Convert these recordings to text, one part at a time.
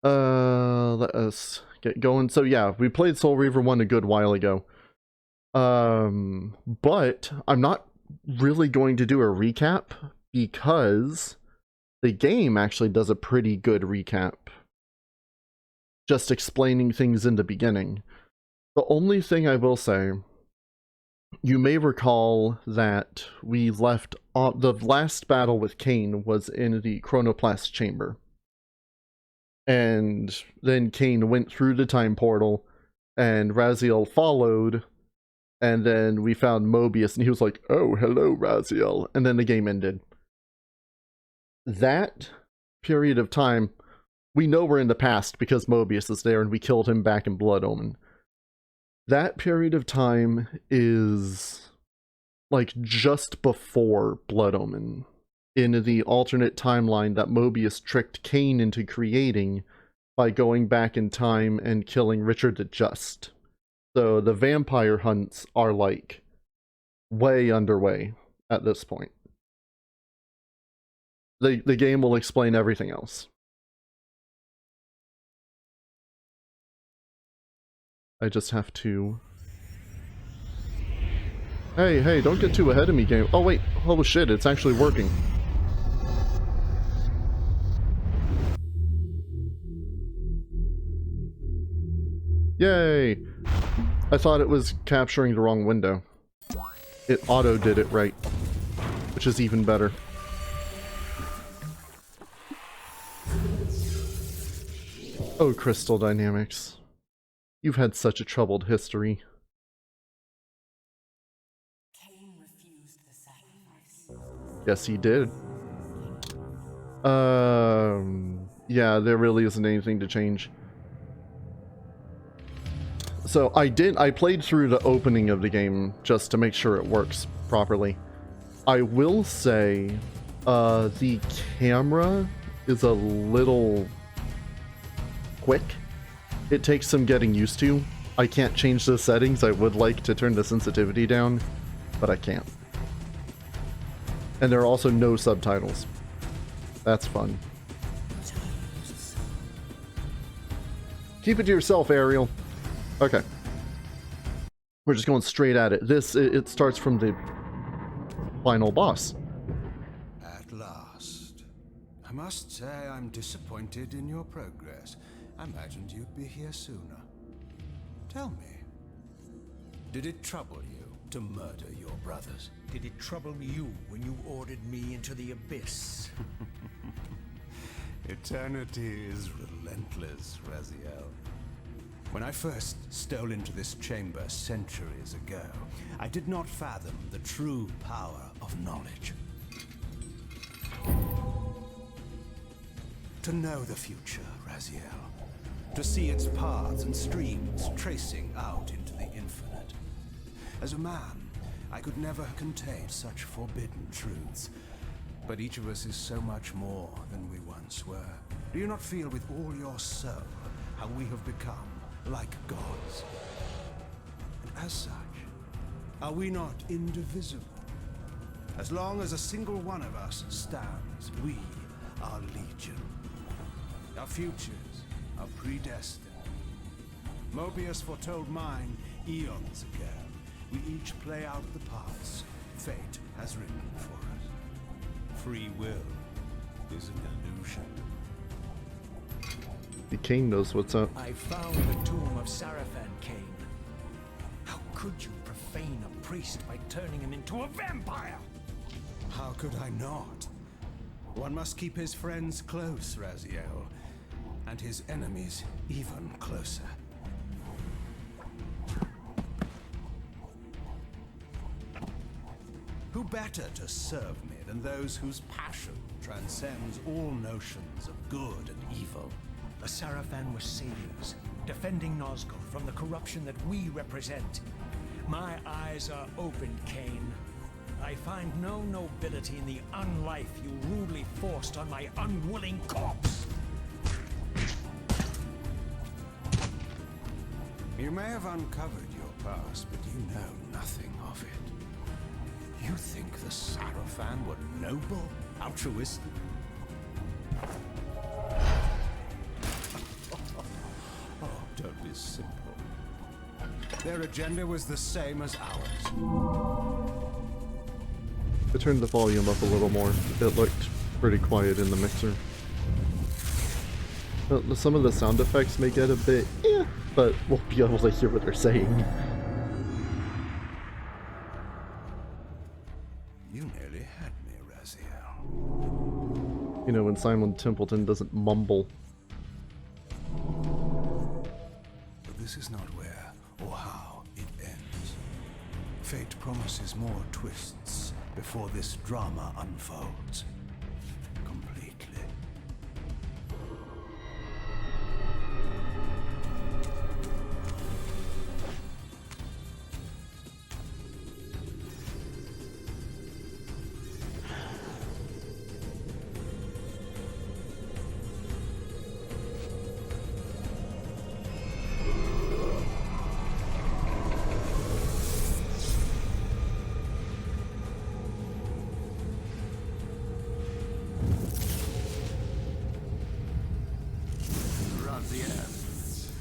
Let us get going. So yeah, we played Soul Reaver 1 a good while ago. But I'm not really going to do a recap because the game actually does a pretty good recap. Just explaining things in the beginning. The only thing I will say, you may recall that we left the last battle with Kain was in the Chronoplast chamber. And then Kain went through the time portal, and Raziel followed, and then we found Mobius, and he was like, "Oh, hello, Raziel," and then the game ended. That period of time, we know we're in the past because Mobius is there, and we killed him back in Blood Omen. That period of time is like just before Blood Omen, in the alternate timeline that Mobius tricked Kain into creating by going back in time and killing Richard the Just. So the vampire hunts are like way underway at this point. The game will explain everything else. I just have to... Hey, don't get too ahead of me, game. Oh wait, oh shit, it's actually working. Yay! I thought it was capturing the wrong window. It auto did it right, which is even better. Oh, Crystal Dynamics. You've had such a troubled history. Kain refused the sacrifice. Yes, he did. Yeah, there really isn't anything to change. So I played through the opening of the game just to make sure it works properly. I will say, the camera is a little quick. It takes some getting used to. I can't change the settings. I would like to turn the sensitivity down, but I can't. And there are also no subtitles. That's fun. Keep it to yourself, Ariel. Okay. We're just going straight at it. It starts from the final boss. At last. I must say I'm disappointed in your progress. I imagined you'd be here sooner. Tell me, did it trouble you to murder your brothers? Did it trouble you when you ordered me into the abyss? Eternity is relentless, Raziel. When I first stole into this chamber centuries ago, I did not fathom the true power of knowledge. To know the future, Raziel. To see its paths and streams tracing out into the infinite. As a man, I could never contain such forbidden truths. But each of us is so much more than we once were. Do you not feel with all your soul how we have become like gods? And as such, are we not indivisible? As long as a single one of us stands, we are legion. Our futures are predestined. Mobius foretold mine eons ago. We each play out the parts fate has written for us. Free will is an illusion. The king knows what's up. I found the tomb of Sarafan, Kain. How could you profane a priest by turning him into a vampire? How could I not? One must keep his friends close, Raziel, and his enemies even closer. Who better to serve me than those whose passion transcends all notions of good and evil? The Sarafan were saviors, defending Nazgul from the corruption that we represent. My eyes are open, Kain. I find no nobility in the unlife you rudely forced on my unwilling corpse. You may have uncovered your past, but you know nothing of it. You think the Sarafan were noble, altruistic? is simple. Their agenda was the same as ours. I turned the volume up a little more. It looked pretty quiet in the mixer. Some of the sound effects may get a bit but we'll be able to hear what they're saying. You nearly had me, Raziel. You know, when Simon Templeton doesn't mumble. But this is not where or how it ends. Fate promises more twists before this drama unfolds completely.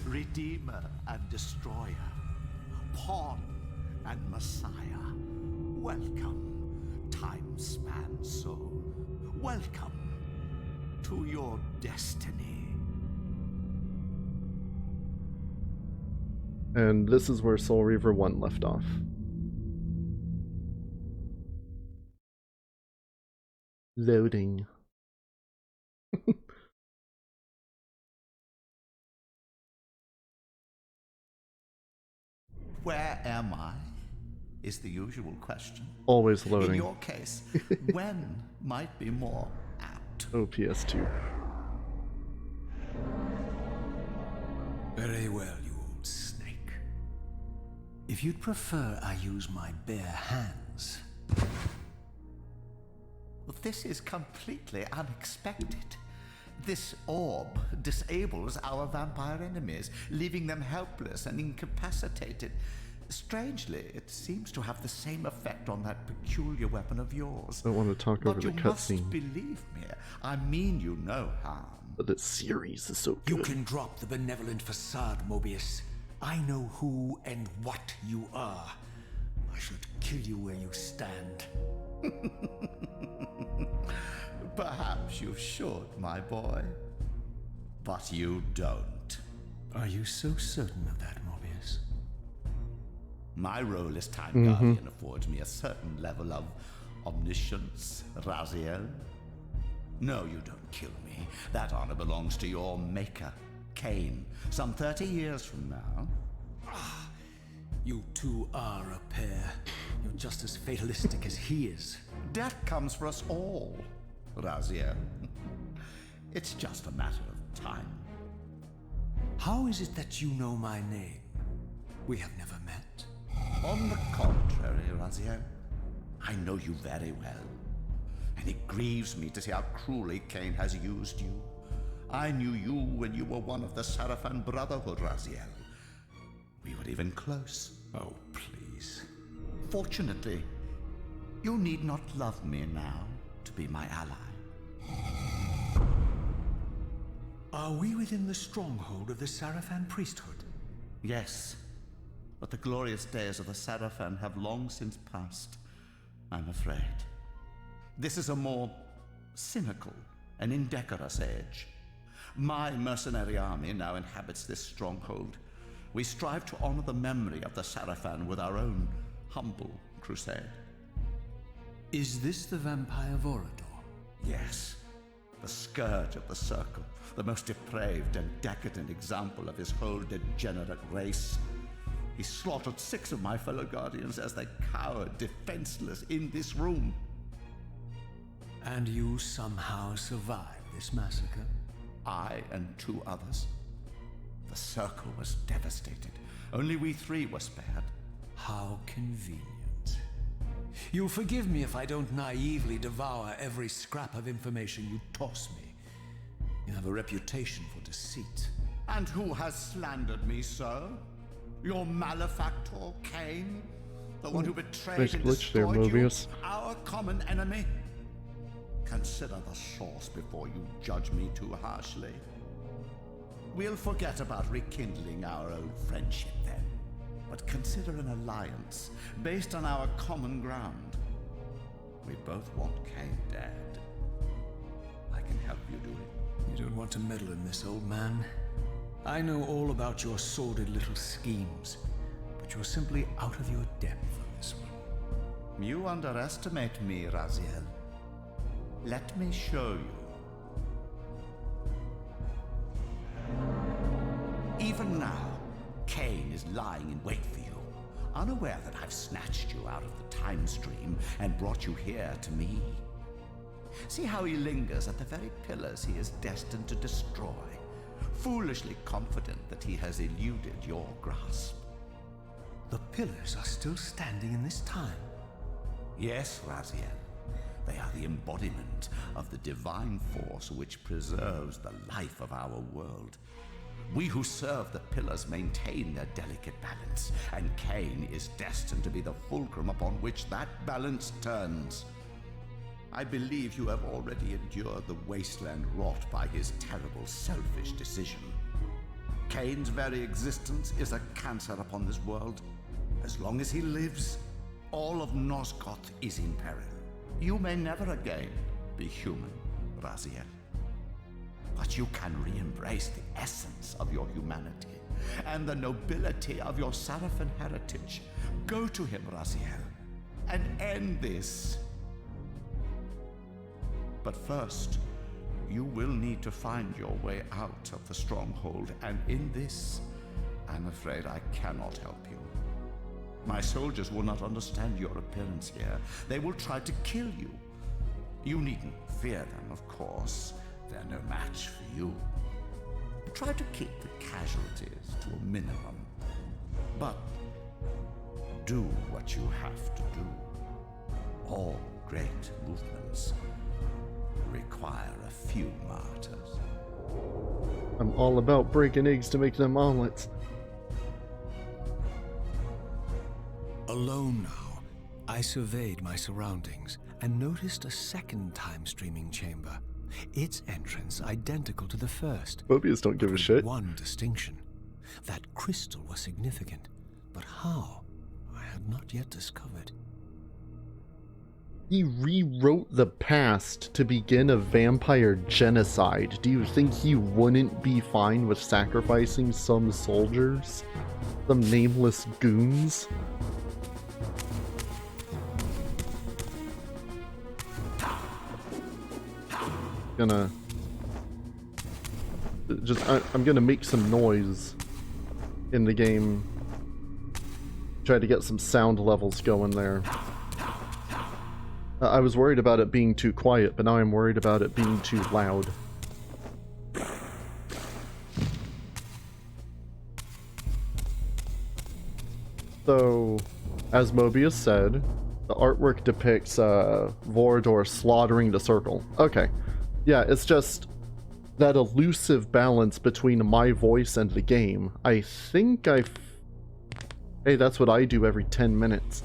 Redeemer and Destroyer, Pawn and Messiah. Welcome, time-span soul. Welcome to your destiny. And this is where Soul Reaver 1 left off. Loading. Where am I? Is the usual question. Always loading. In your case, when might be more apt? Oh, PS2. Very well, you old snake. If you'd prefer I use my bare hands. Well, this is completely unexpected. This orb disables our vampire enemies, leaving them helpless and incapacitated. Strangely, it seems to have the same effect on that peculiar weapon of yours. I don't want to talk over the But you must cutscene. believe me. I mean you no harm. But this series is so good. You can drop the benevolent facade, Mobius. I know who and what you are. I should kill you where you stand. Perhaps you should, my boy. But you don't. Are you so certain of that, Mobius? My role as Time Guardian affords me a certain level of omniscience, Raziel. No, you don't kill me. That honor belongs to your maker, Kain, some 30 years from now. You two are a pair. You're just as fatalistic as he is. Death comes for us all, Raziel. It's just a matter of time. How is it that you know my name? We have never met. On the contrary, Raziel, I know you very well. And it grieves me to see how cruelly Kain has used you. I knew you when you were one of the Sarafan Brotherhood, Raziel. We were even close. Oh, please. Fortunately, you need not love me now to be my ally. Are we within the stronghold of the Sarafan priesthood? Yes, but the glorious days of the Sarafan have long since passed, I'm afraid. This is a more cynical and indecorous age. My mercenary army now inhabits this stronghold. We strive to honor the memory of the Sarafan with our own humble crusade. Is this the vampire Vorador? Yes, the scourge of the Circle, the most depraved and decadent example of his whole degenerate race. He slaughtered 6 of my fellow Guardians as they cowered defenseless in this room. And you somehow survived this massacre? I and 2 others. The Circle was devastated. Only we 3 were spared. How convenient. You'll forgive me if I don't naively devour every scrap of information you toss me. You have a reputation for deceit. And who has slandered me so? Your malefactor, Kain? The one who betrayed Nice and glitch there, destroyed you, Mobius. our common enemy? Consider the source before you judge me too harshly. We'll forget about rekindling our old friendship then. But consider an alliance based on our common ground. We both want Kain dead. I can help you do it. You don't want to meddle in this, old man. I know all about your sordid little schemes, but you're simply out of your depth on this one. You underestimate me, Raziel. Let me show you. Even now, Kain is lying in wait for you, unaware that I've snatched you out of the time stream and brought you here to me. See how he lingers at the very pillars he is destined to destroy, foolishly confident that he has eluded your grasp. The pillars are still standing in this time. Yes, Raziel. They are the embodiment of the divine force which preserves the life of our world. We who serve the pillars maintain their delicate balance, and Kain is destined to be the fulcrum upon which that balance turns. I believe you have already endured the wasteland wrought by his terrible, selfish decision. Kain's very existence is a cancer upon this world. As long as he lives, all of Nosgoth is in peril. You may never again be human, Raziel. But you can re-embrace the essence of your humanity and the nobility of your Sarafan heritage. Go to him, Raziel, and end this. But first, you will need to find your way out of the stronghold, and in this, I'm afraid I cannot help you. My soldiers will not understand your appearance here. They will try to kill you. You needn't fear them, of course. They're no match for you. Try to keep the casualties to a minimum. But do what you have to do. All great movements require a few martyrs. I'm all about breaking eggs to make them omelets. Alone now, I surveyed my surroundings and noticed a second time-streaming chamber. Its entrance identical to the first. Mobius don't give a with shit. one distinction. That crystal was significant, but how? I had not yet discovered. He rewrote the past to begin a vampire genocide. Do you think he wouldn't be fine with sacrificing some soldiers? Some nameless goons? I'm gonna make some noise in the game. Try to get some sound levels going there. I was worried about it being too quiet, but now I'm worried about it being too loud. So, as Mobius said, the artwork depicts Vorador slaughtering the circle. Okay. Yeah, it's just that elusive balance between my voice and the game. I think hey, that's what I do every 10 minutes.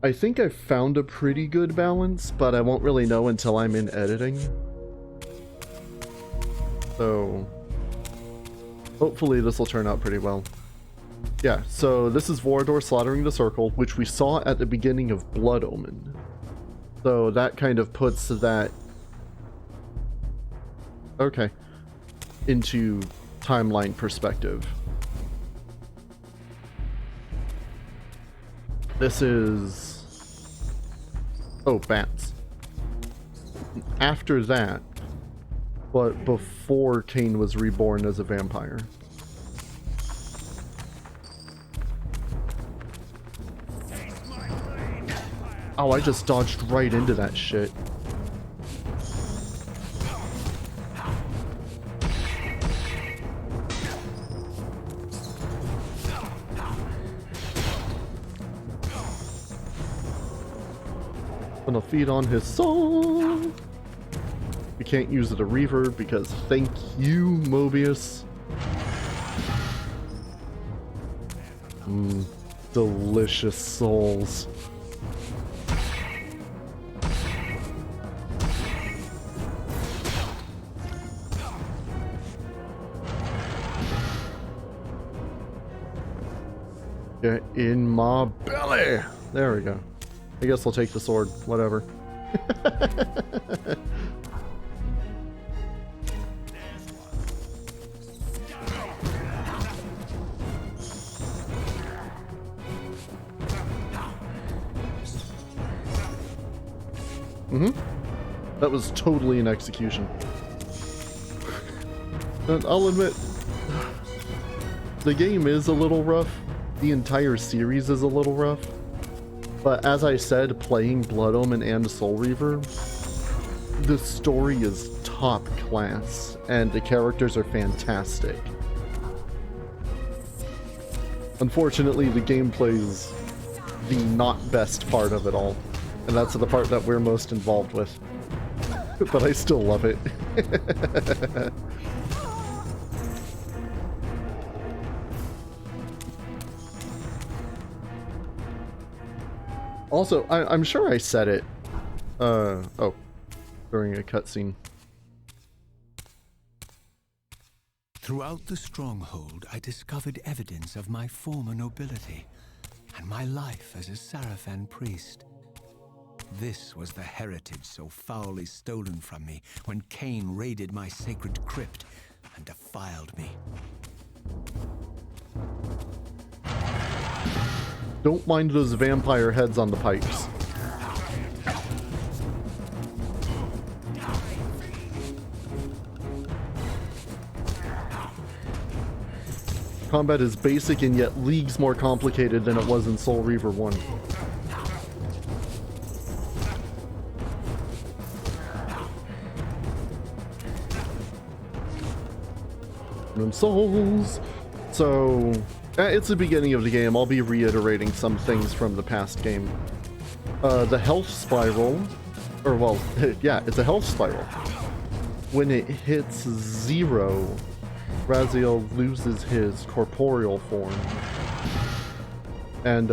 I think I've found a pretty good balance, but I won't really know until I'm in editing. So, hopefully this will turn out pretty well. Yeah, so this is Vorador slaughtering the circle, which we saw at the beginning of Blood Omen. So that kind of puts that... Okay. Into timeline perspective. This is... Oh, bats. After that, but before Kain was reborn as a vampire. Oh, I just dodged right into that shit. Gonna feed on his soul. We can't use the Reaver because thank you, Mobius. Delicious souls. Get in my belly! There we go. I guess I'll take the sword, whatever. That was totally an execution. And I'll admit, the game is a little rough. The entire series is a little rough. But as I said, playing Blood Omen and Soul Reaver, the story is top class, and the characters are fantastic. Unfortunately, the gameplay is the not best part of it all. And that's the part that we're most involved with. But I still love it. Also, I'm sure I said it. Oh, during a cutscene. Throughout the stronghold, I discovered evidence of my former nobility and my life as a Sarafan priest. This was the heritage so foully stolen from me when Kain raided my sacred crypt and defiled me. Don't mind those vampire heads on the pipes. Combat is basic and yet leagues more complicated than it was in Soul Reaver 1. Souls. So, it's the beginning of the game. I'll be reiterating some things from the past game. The health spiral, or well, yeah, it's a health spiral. When it hits 0, Raziel loses his corporeal form and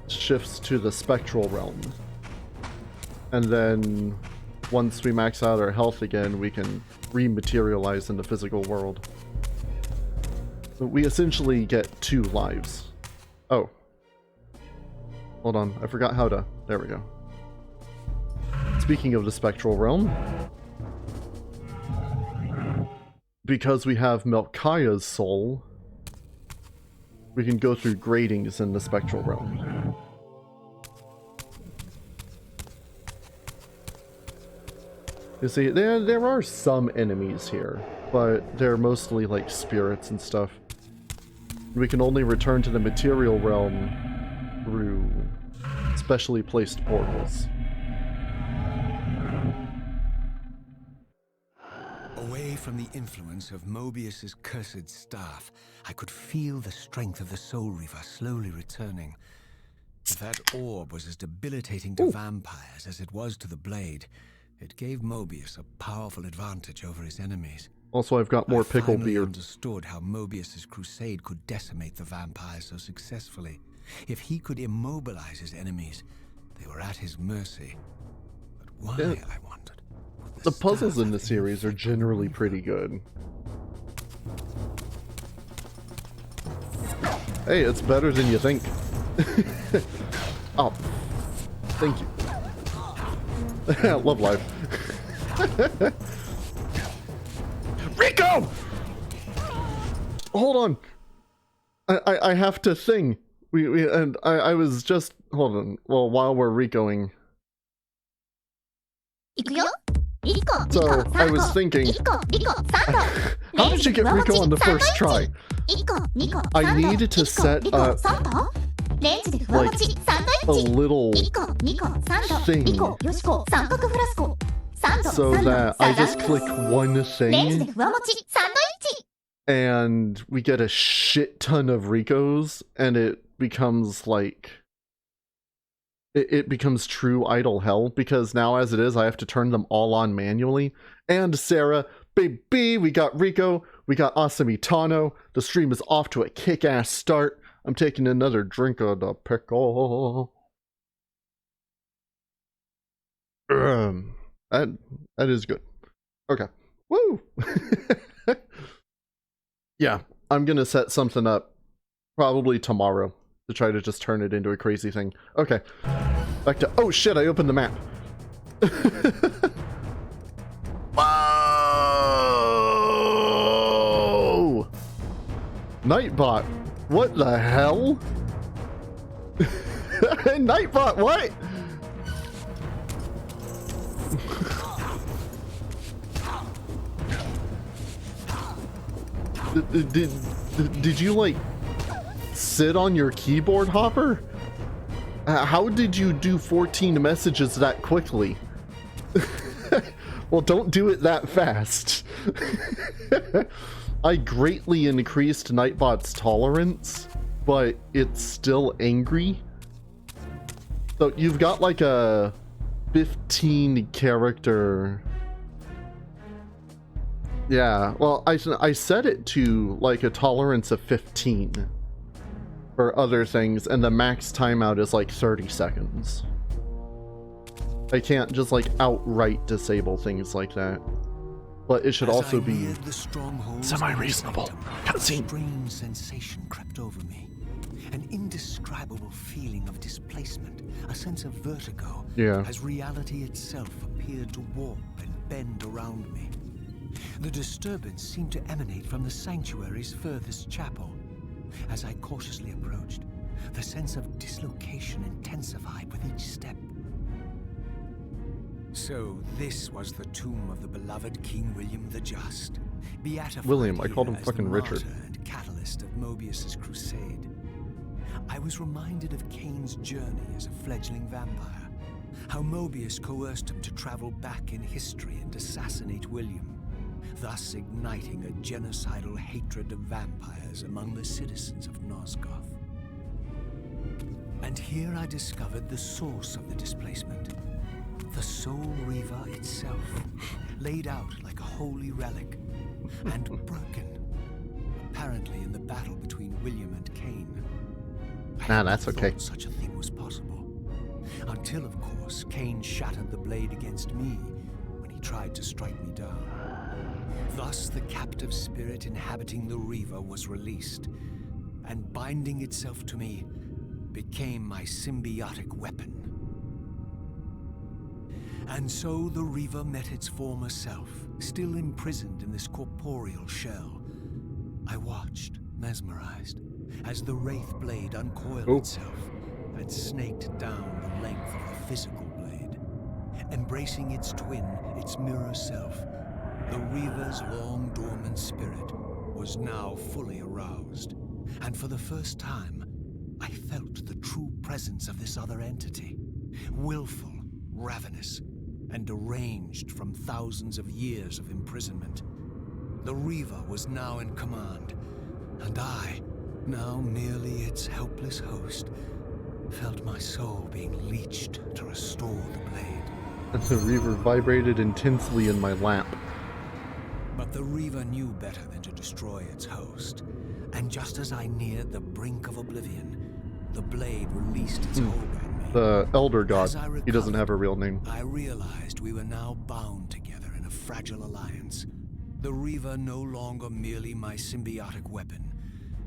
shifts to the Spectral Realm. And then once we max out our health again, we can rematerialize in the physical world. So we essentially get 2 lives. Oh. Hold on, I forgot how to... There we go. Speaking of the Spectral Realm, because we have Melchiah's soul, we can go through gradings in the Spectral Realm. You see, there are some enemies here, but they're mostly like spirits and stuff. We can only return to the material realm through specially placed portals. Away from the influence of Mobius's cursed staff, I could feel the strength of the Soul Reaver slowly returning. If that orb was as debilitating to vampires as it was to the blade, it gave Mobius a powerful advantage over his enemies. Also, I've got more pickle beer. I understood how Mobius's crusade could decimate the vampires so successfully. If he could immobilize his enemies, they were at his mercy. But why, I wondered? The puzzles in the series are generally pretty good. Hey, it's better than you think. Oh, thank you. Love life. Rico! Hold on. I have to sing. I was just... Hold on. Well, while we're Ricoing. So, I was thinking... How did you get Rico on the first try? I needed to set up... like, a little thing so that I just click one thing and we get a shit ton of Ricos and it becomes like it becomes true idle hell, because now as it is I have to turn them all on manually. And Sarah, baby, we got Rico, we got Awesome Itano, the stream is off to a kick-ass start. I'm taking another drink of the pickle. That is good. Okay. Woo! Yeah, I'm gonna set something up Probably tomorrow to try to just turn it into a crazy thing. Okay. Back to... Oh shit, I opened the map. Whoa! Nightbot. What the hell? Nightbot, what? Did you like sit on your keyboard, Hopper? How did you do 14 messages that quickly? Well, don't do it that fast. I greatly increased Nightbot's tolerance, but it's still angry. So you've got like a 15 character... Yeah, well, I set it to like a tolerance of 15 for other things, and the max timeout is like 30 seconds. I can't just like outright disable things like that. But it should also be semi-reasonable. A strange sensation crept over me. An indescribable feeling of displacement, a sense of vertigo, Yeah. as reality itself appeared to warp and bend around me. The disturbance seemed to emanate from the sanctuary's furthest chapel. As I cautiously approached, the sense of dislocation intensified with each step. So this was the tomb of the beloved King William the Just, beatified William, I called him here as fucking the Richard. martyr and catalyst of Mobius's crusade. I was reminded of Kain's journey as a fledgling vampire, how Mobius coerced him to travel back in history and assassinate William, thus igniting a genocidal hatred of vampires among the citizens of Nosgoth. And here I discovered the source of the displacement. The Soul Reaver itself, laid out like a holy relic, and broken, apparently in the battle between William and Kain. I that's hadn't okay. thought such a thing was possible. Until, of course, Kain shattered the blade against me when he tried to strike me down. Thus, the captive spirit inhabiting the Reaver was released, and binding itself to me became my symbiotic weapon. And so the Reaver met its former self, still imprisoned in this corporeal shell. I watched, mesmerized, as the Wraith blade uncoiled itself and snaked down the length of the physical blade. Embracing its twin, its mirror self, the Reaver's long dormant spirit was now fully aroused. And for the first time, I felt the true presence of this other entity. Willful, ravenous, and deranged from thousands of years of imprisonment. The Reaver was now in command, and I, now merely its helpless host, felt my soul being leached to restore the blade. The Reaver vibrated intensely in my lap. But the Reaver knew better than to destroy its host, and just as I neared the brink of oblivion, the blade released its hold on me. The Elder God. As I He doesn't have a real name. I realized we were now bound together in a fragile alliance. The Reaver no longer merely my symbiotic weapon,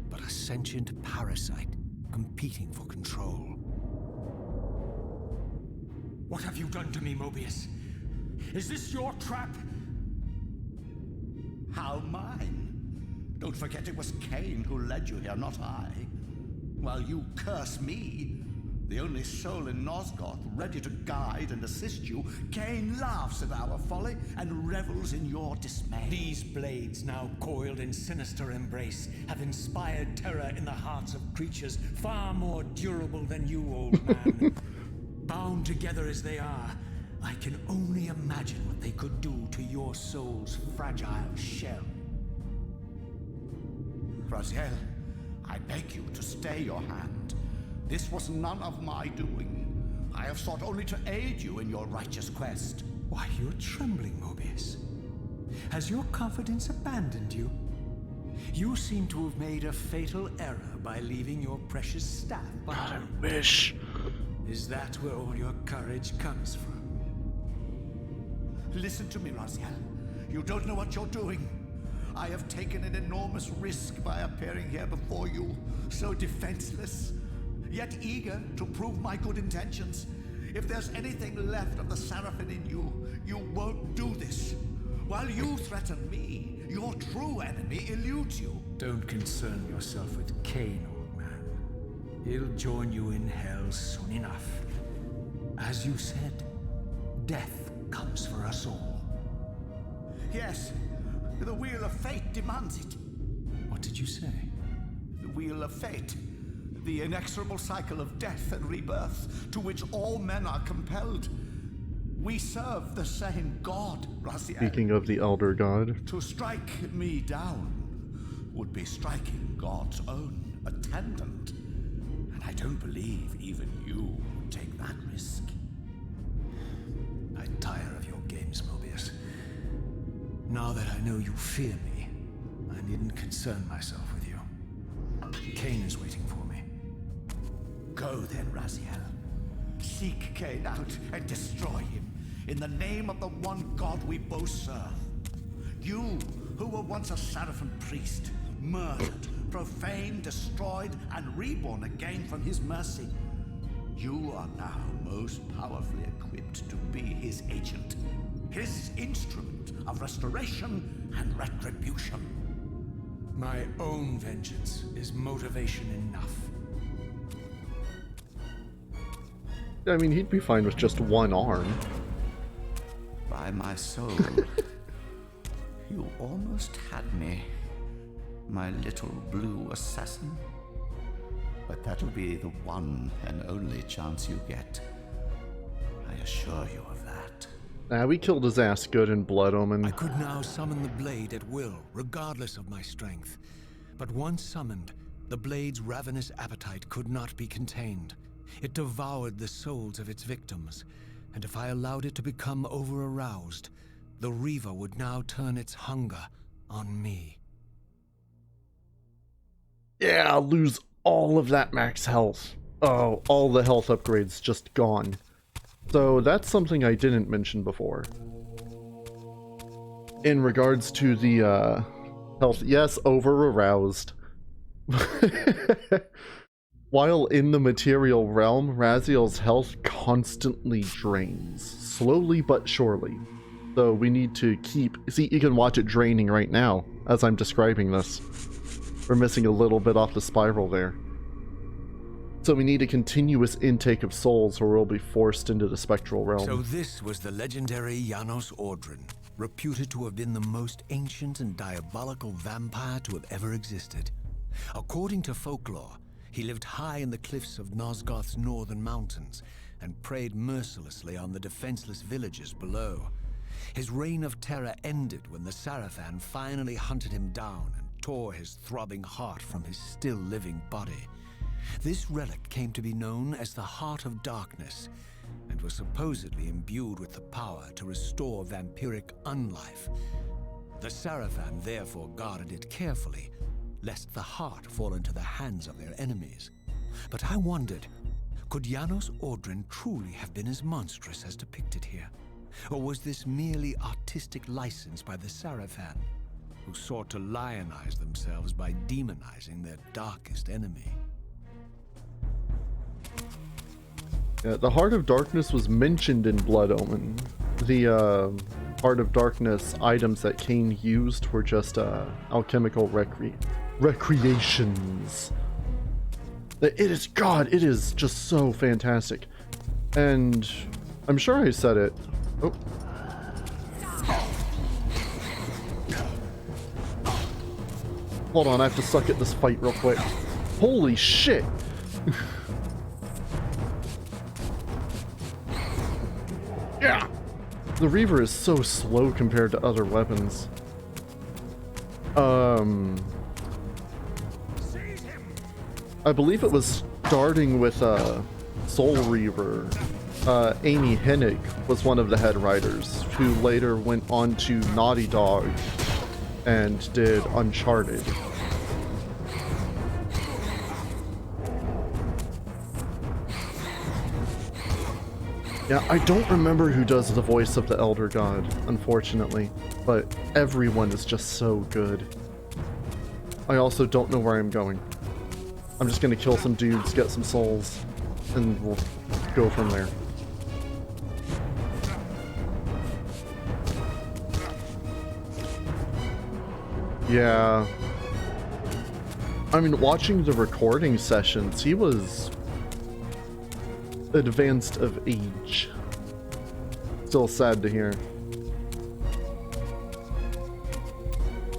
but a sentient parasite competing for control. What have you done to me, Mobius? Is this your trap? How mine? Don't forget it was Kain who led you here, not I. While you curse me, the only soul in Nosgoth ready to guide and assist you, Kain laughs at our folly and revels in your dismay. These blades, now coiled in sinister embrace, have inspired terror in the hearts of creatures far more durable than you, old man. Bound together as they are, I can only imagine what they could do to your soul's fragile shell. Raziel, I beg you to stay your hand. This was none of my doing. I have sought only to aid you in your righteous quest. Why, you're trembling, Mobius. Has your confidence abandoned you? You seem to have made a fatal error by leaving your precious staff behind. I wish. Is that where all your courage comes from? Listen to me, Raziel. You don't know what you're doing. I have taken an enormous risk by appearing here before you, so defenseless, yet eager to prove my good intentions. If there's anything left of the Seraphim in you, you won't do this. While you threaten me, your true enemy eludes you. Don't concern yourself with Kain, old man. He'll join you in hell soon enough. As you said, death comes for us all. Yes, the Wheel of Fate demands it. What did you say? The Wheel of Fate. The inexorable cycle of death and rebirth to which all men are compelled. We serve the same God, Raziel. Speaking of the Elder God. To strike me down would be striking God's own attendant. And I don't believe even you would take that risk. I tire of your games, Mobius. Now that I know you fear me, I needn't concern myself with you. Kain is waiting for me. Go then, Raziel. Seek Kain out and destroy him in the name of the one God we both serve. You, who were once a Seraphim priest, murdered, profaned, destroyed, and reborn again from his mercy. You are now most powerfully equipped to be his agent, his instrument of restoration and retribution. My own vengeance is motivation enough. I mean, he'd be fine with just one arm. By my soul, you almost had me, my little blue assassin. But that'll be the one and only chance you get. I assure you of that. We killed his ass good in Blood Omen. I could now summon the blade at will, regardless of my strength. But once summoned, the blade's ravenous appetite could not be contained. It devoured the souls of its victims, and if I allowed it to become over-aroused, the Reaver would now turn its hunger on me. Yeah, I'll lose all of that max health. Oh, all the health upgrades just gone. So that's something I didn't mention before. In regards to the health, yes, over-aroused. While in the material realm, Raziel's health constantly drains, slowly but surely. So we need to keep... See, you can watch it draining right now, as I'm describing this. We're missing a little bit off the spiral there. So we need a continuous intake of souls or we'll be forced into the Spectral Realm. So this was the legendary Janos Ordrin, reputed to have been the most ancient and diabolical vampire to have ever existed. According to folklore, he lived high in the cliffs of Nosgoth's northern mountains and preyed mercilessly on the defenseless villages below. His reign of terror ended when the Seraphim finally hunted him down and tore his throbbing heart from his still living body. This relic came to be known as the Heart of Darkness and was supposedly imbued with the power to restore vampiric unlife. The Seraphim therefore guarded it carefully, lest the heart fall into the hands of their enemies. But I wondered, could Janos Ordrin truly have been as monstrous as depicted here? Or was this merely artistic license by the Seraphim, who sought to lionize themselves by demonizing their darkest enemy? The Heart of Darkness was mentioned in Blood Omen. The Heart of Darkness items that Kain used were just alchemical recreations. It is, God, it is just so fantastic. And I'm sure I said it. Oh. Hold on, I have to suck at this fight real quick. Holy shit! Yeah! The Reaver is so slow compared to other weapons. I believe it was starting with Soul Reaver. Amy Hennig was one of the head writers, who later went on to Naughty Dog and did Uncharted. Yeah, I don't remember who does the voice of the Elder God, unfortunately. But everyone is just so good. I also don't know where I'm going. I'm just gonna kill some dudes, get some souls, and we'll go from there. Yeah. I mean, watching the recording sessions, he was advanced of age. Still sad to hear.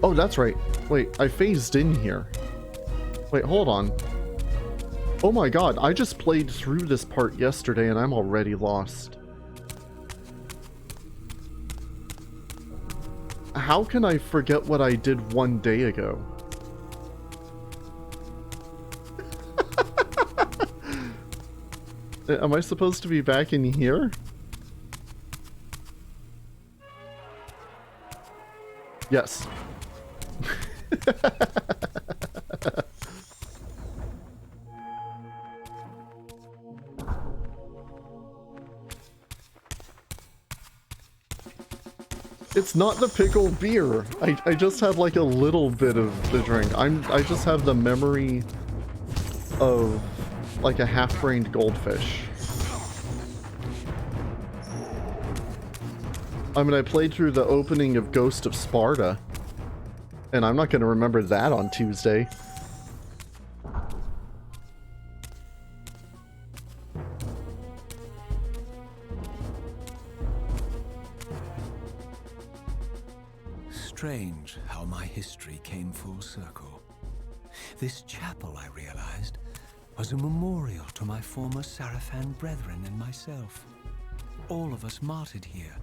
Oh, that's right. Wait, I phased in here. Wait, hold on. Oh my god, I just played through this part yesterday and I'm already lost. How can I forget what I did one day ago? Am I supposed to be back in here? Yes. It's not the pickled beer. I just had like a little bit of the drink. I just have the memory of like a half-brained goldfish. I mean, I played through the opening of Ghost of Sparta, and I'm not going to remember that on Tuesday. Strange how my history came full circle. This chapel, I realized, was a memorial to my former Sarafan brethren and myself. All of us martyred here.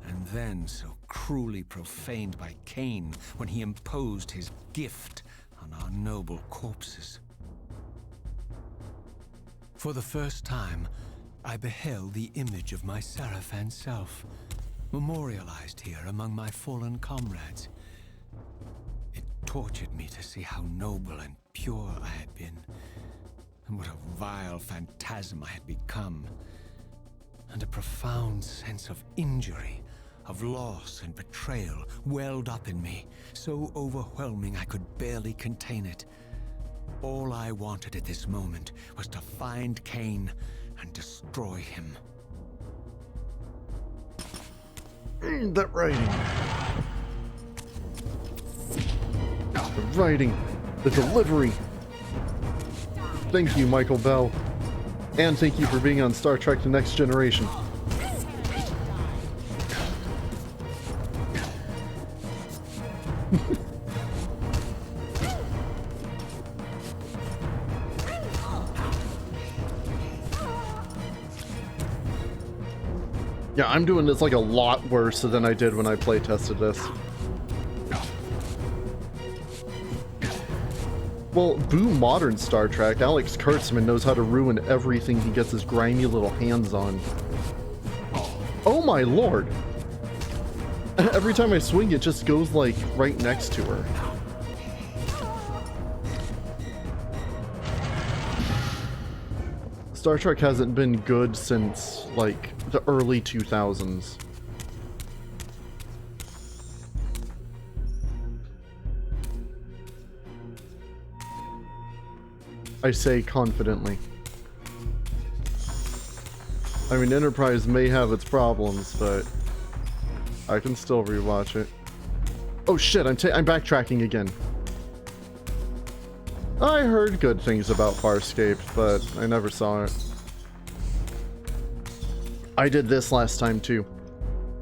And then so cruelly profaned by Kain when he imposed his gift on our noble corpses. For the first time, I beheld the image of my Sarafan self, memorialized here among my fallen comrades. It tortured me to see how noble and pure I had been, and what a vile phantasm I had become, and a profound sense of injury, of loss and betrayal welled up in me, so overwhelming I could barely contain it. All I wanted at this moment was to find Kain and destroy him. That writing. The writing. The delivery. Thank you, Michael Bell. And thank you for being on Star Trek The Next Generation. Yeah, I'm doing this like a lot worse than I did when I play tested this. Well, boo modern Star Trek. Alex Kurtzman knows how to ruin everything he gets his grimy little hands on. Oh my lord! Every time I swing, it just goes like right next to her. Star Trek hasn't been good since like the early 2000s. I say confidently. I mean, Enterprise may have its problems, but I can still rewatch it. Oh shit, I'm backtracking again. I heard good things about Farscape, but I never saw it. I did this last time too.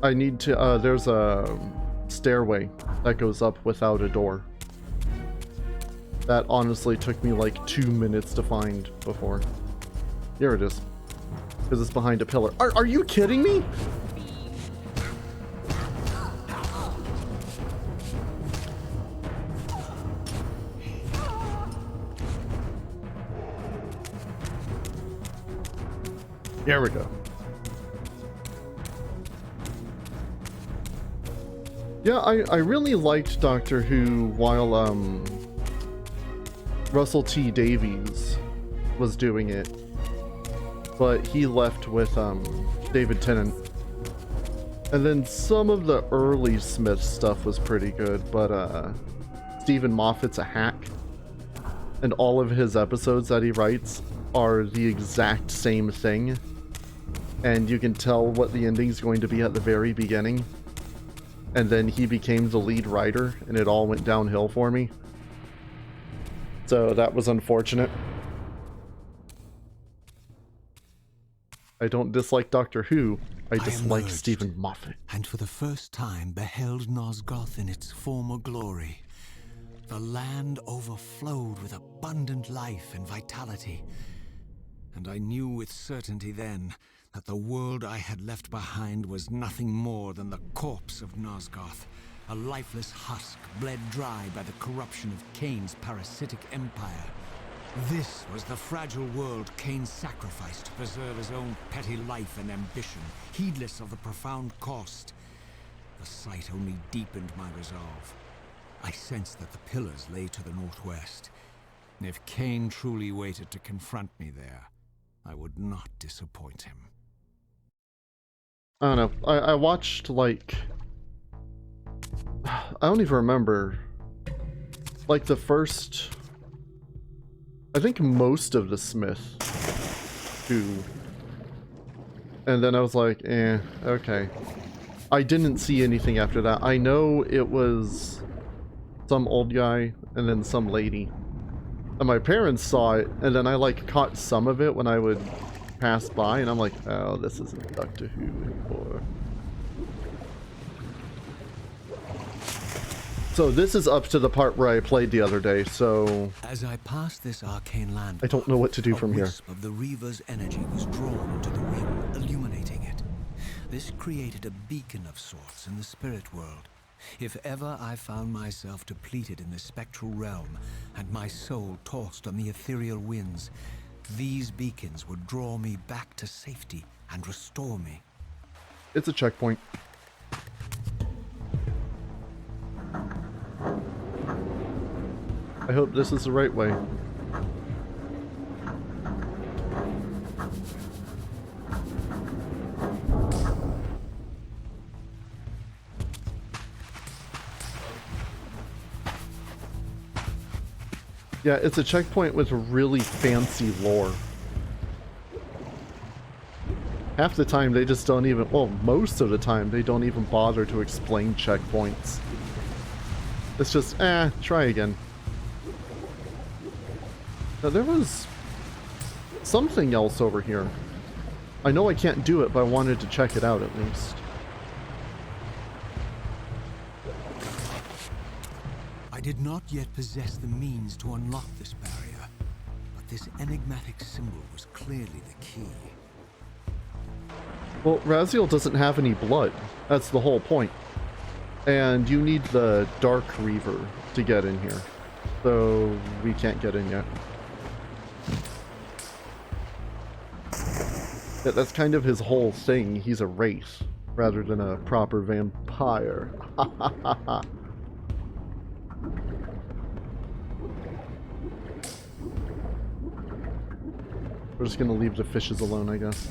I need to, there's a stairway that goes up without a door. That honestly took me like 2 minutes to find before. Here it is. Because it's behind a pillar. Are you kidding me? There we go. Yeah, I really liked Doctor Who while Russell T Davies was doing it, but he left with David Tennant. And then some of the early Smith stuff was pretty good, but Stephen Moffat's a hack. And all of his episodes that he writes are the exact same thing. And you can tell what the ending's going to be at the very beginning. And then he became the lead writer, and it all went downhill for me. So that was unfortunate. I don't dislike Doctor Who. I dislike emerged, Stephen Moffat. and for the first time beheld Nosgoth in its former glory. The land overflowed with abundant life and vitality, and I knew with certainty then that the world I had left behind was nothing more than the corpse of Nosgoth, a lifeless husk bled dry by the corruption of Kain's parasitic empire. This was the fragile world Kain sacrificed to preserve his own petty life and ambition, heedless of the profound cost. The sight only deepened my resolve. I sensed that the pillars lay to the northwest. If Kain truly waited to confront me there, I would not disappoint him. I don't know. I watched, like... I don't even remember. Like, the first... I think most of the Smith 2. And then I was like, okay. I didn't see anything after that. I know it was some old guy and then some lady. And my parents saw it, and then I like caught some of it when I would pass by, and I'm like, oh, this isn't Doctor Who anymore. So this is up to the part where I played the other day, so As I passed this arcane land, I don't know what to do from here. A wisp of the Reaver's energy was drawn into the ring, illuminating it. This created a beacon of sorts in the spirit world. If ever I found myself depleted in the Spectral Realm, and my soul tossed on the ethereal winds, these beacons would draw me back to safety and restore me. It's a checkpoint. I hope this is the right way. Yeah, it's a checkpoint with really fancy lore. Half the time they just don't even, well, most of the time they don't even bother to explain checkpoints. It's just, try again. Now there was something else over here. I know I can't do it, but I wanted to check it out at least. I did not yet possess the means to unlock this barrier, but this enigmatic symbol was clearly the key. Well, Raziel doesn't have any blood. That's the whole point. And you need the Dark Reaver to get in here. So we can't get in yet. Yeah, that's kind of his whole thing. He's a wraith rather than a proper vampire. We're just gonna leave the fishes alone, I guess.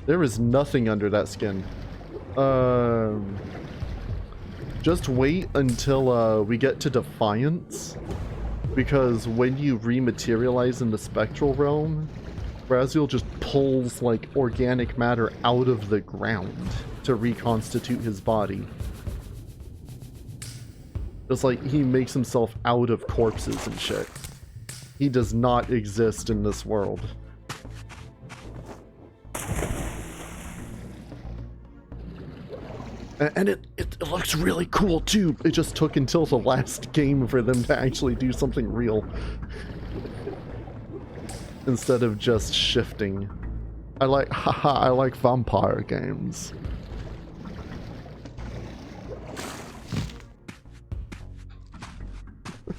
There is nothing under that skin. Just wait until we get to Defiance, because when you rematerialize in the Spectral Realm, Raziel just pulls like organic matter out of the ground to reconstitute his body. Just like he makes himself out of corpses and shit. He does not exist in this world. And it looks really cool too. It just took until the last game for them to actually do something real. Instead of just shifting. I like vampire games.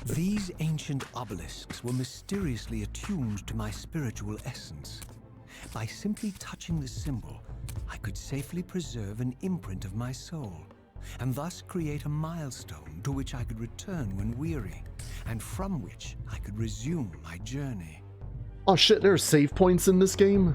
These ancient obelisks were mysteriously attuned to my spiritual essence. By simply touching the symbol, I could safely preserve an imprint of my soul, and thus create a milestone to which I could return when weary, and from which I could resume my journey. Oh shit, there are save points in this game?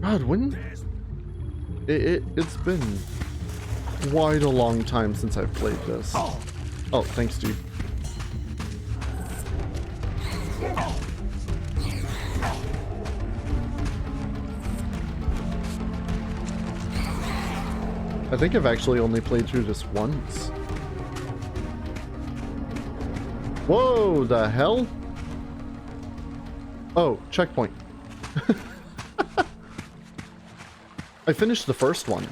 God, when it's been quite a long time since I've played this. Oh, thanks, dude. I think I've actually only played through this once. Whoa, the hell? Oh, checkpoint. I finished the first one.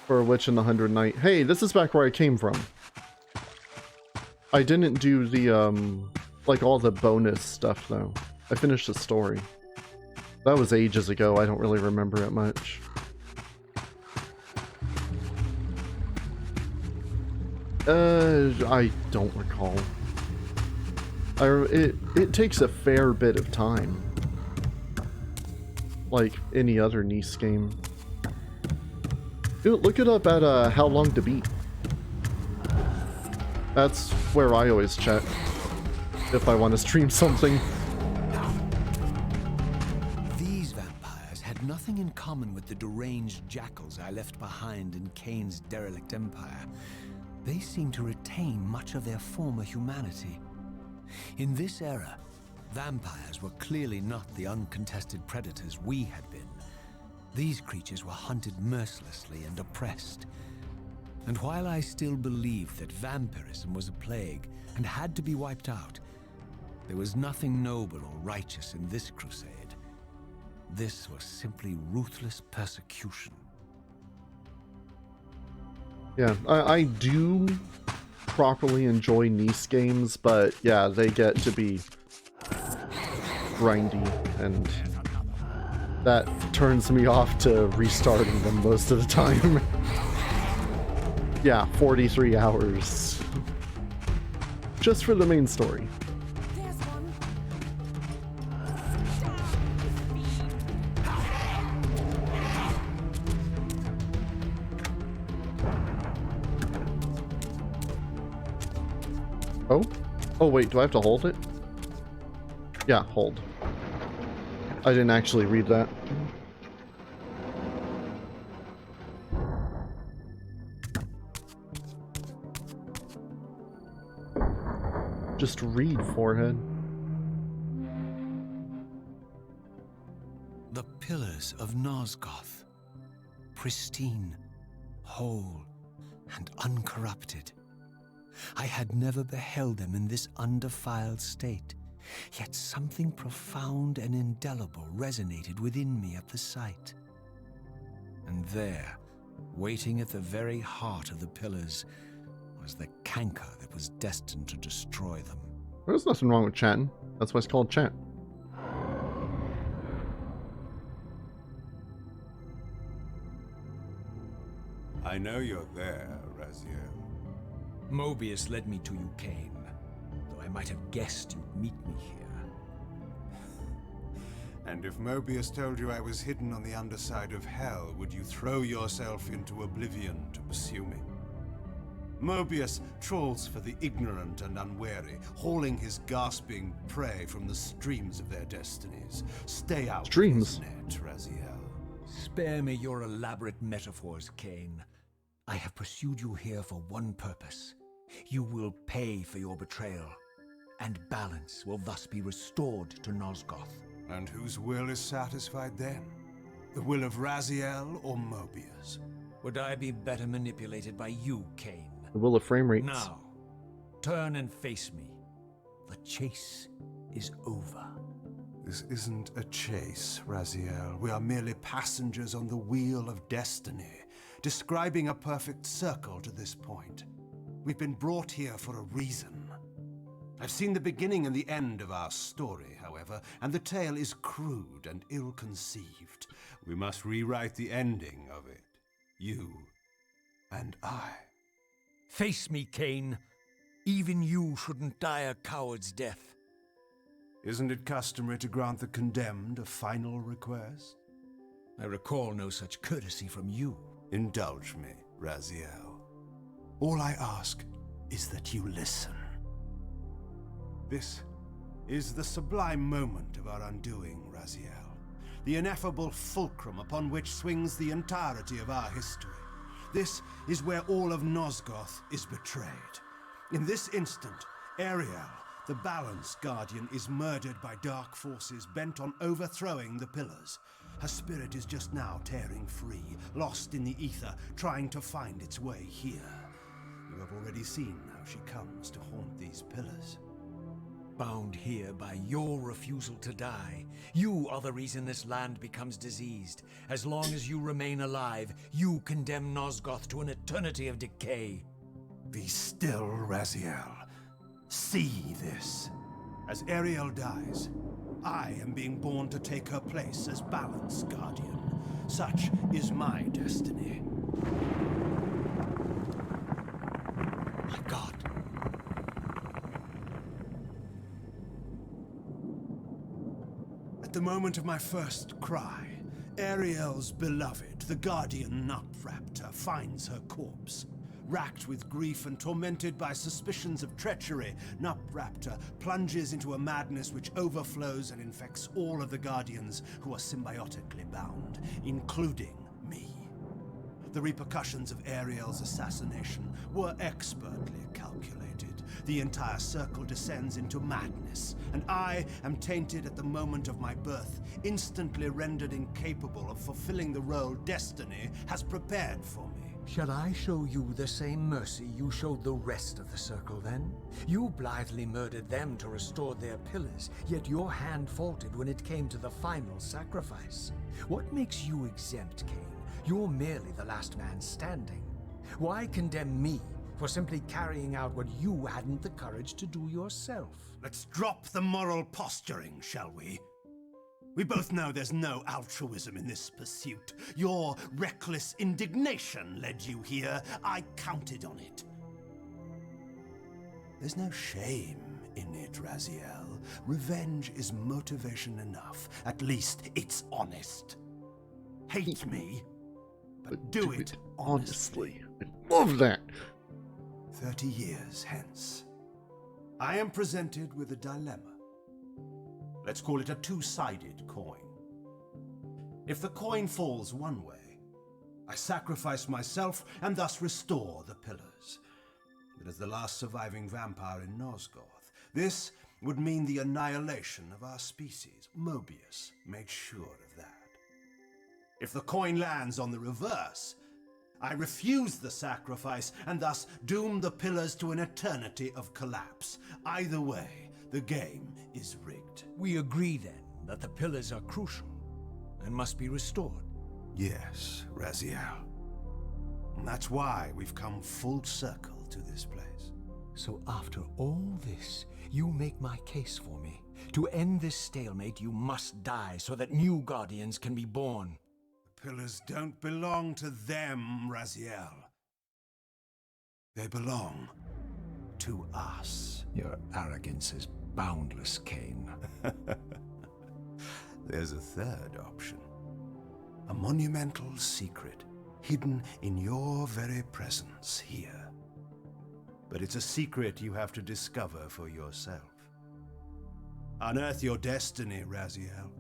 For a Witch in the 100 Night. Hey, this is back where I came from. I didn't do the, like all the bonus stuff though. I finished the story. That was ages ago, I don't really remember it much. I don't recall. It takes a fair bit of time. Like any other Nice game. Dude, look it up at How Long to Beat. That's where I always check if I want to stream something. These vampires had nothing in common with the deranged jackals I left behind in Kain's derelict empire. They seemed to retain much of their former humanity. In this era, vampires were clearly not the uncontested predators we had been. These creatures were hunted mercilessly and oppressed. And while I still believed that vampirism was a plague and had to be wiped out, there was nothing noble or righteous in this crusade. This was simply ruthless persecution. Yeah, I do properly enjoy Nice games, but yeah, they get to be grindy, and that turns me off to restarting them most of the time. Yeah, 43 hours. Just for the main story. There's one. Oh? Oh wait, do I have to hold it? Yeah, hold. I didn't actually read that. Just read, forehead. The pillars of Nosgoth, pristine, whole, and uncorrupted. I had never beheld them in this undefiled state, yet something profound and indelible resonated within me at the sight. And there, waiting at the very heart of the pillars, was the canker that was destined to destroy them. There's nothing wrong with chatting. That's why it's called chat. I know you're there, Raziel. Mobius led me to you, Kain, though I might have guessed you'd meet me here. And if Mobius told you I was hidden on the underside of hell, would you throw yourself into oblivion to pursue me? Mobius trawls for the ignorant and unwary, hauling his gasping prey from the streams of their destinies. Stay out Streams. of his net, Raziel. Spare me your elaborate metaphors, Kain. I have pursued you here for one purpose. You will pay for your betrayal, and balance will thus be restored to Nosgoth. And whose will is satisfied then? The will of Raziel or Mobius? Would I be better manipulated by you, Kain? The will of frame rates. Now, turn and face me. The chase is over. This isn't a chase, Raziel. We are merely passengers on the wheel of destiny, describing a perfect circle to this point. We've been brought here for a reason. I've seen the beginning and the end of our story, however, and the tale is crude and ill-conceived. We must rewrite the ending of it. You and I. Face me, Kain. Even you shouldn't die a coward's death. Isn't it customary to grant the condemned a final request? I recall no such courtesy from you. Indulge me, Raziel. All I ask is that you listen. This is the sublime moment of our undoing, Raziel. The ineffable fulcrum upon which swings the entirety of our history. This is where all of Nosgoth is betrayed. In this instant, Ariel, the Balance Guardian, is murdered by dark forces bent on overthrowing the Pillars. Her spirit is just now tearing free, lost in the ether, trying to find its way here. You have already seen how she comes to haunt these Pillars. Bound here by your refusal to die. You are the reason this land becomes diseased. As long as you remain alive, you condemn Nosgoth to an eternity of decay. Be still, Raziel. See this. As Ariel dies, I am being born to take her place as Balance Guardian. Such is my destiny. My God. At the moment of my first cry, Ariel's beloved, the Guardian Nupraptor, finds her corpse. Racked with grief and tormented by suspicions of treachery, Nupraptor plunges into a madness which overflows and infects all of the Guardians who are symbiotically bound, including me. The repercussions of Ariel's assassination were expertly calculated. The entire circle descends into madness, and I am tainted at the moment of my birth, instantly rendered incapable of fulfilling the role destiny has prepared for me. Shall I show you the same mercy you showed the rest of the Circle, then? You blithely murdered them to restore their pillars, yet your hand faltered when it came to the final sacrifice. What makes you exempt, Kain? You're merely the last man standing. Why condemn me for simply carrying out what you hadn't the courage to do yourself? Let's drop the moral posturing, shall we? We both know there's no altruism in this pursuit. Your reckless indignation led you here. I counted on it. There's no shame in it, Raziel. Revenge is motivation enough. At least it's honest. Hate me, but do it honestly. I love that. 30 years hence, I am presented with a dilemma. Let's call it a two-sided coin. If the coin falls one way, I sacrifice myself and thus restore the Pillars. But as the last surviving vampire in Nosgoth, this would mean the annihilation of our species. Mobius made sure of that. If the coin lands on the reverse, I refuse the sacrifice and thus doom the Pillars to an eternity of collapse. Either way, the game is rigged. We agree, then, that the Pillars are crucial and must be restored. Yes, Raziel. And that's why we've come full circle to this place. So after all this, you make my case for me. To end this stalemate, you must die so that new Guardians can be born. The Pillars don't belong to them, Raziel. They belong to us. Your arrogance is boundless, Kain. There's a third option. A monumental secret, hidden in your very presence here. But it's a secret you have to discover for yourself. Unearth your destiny, Raziel.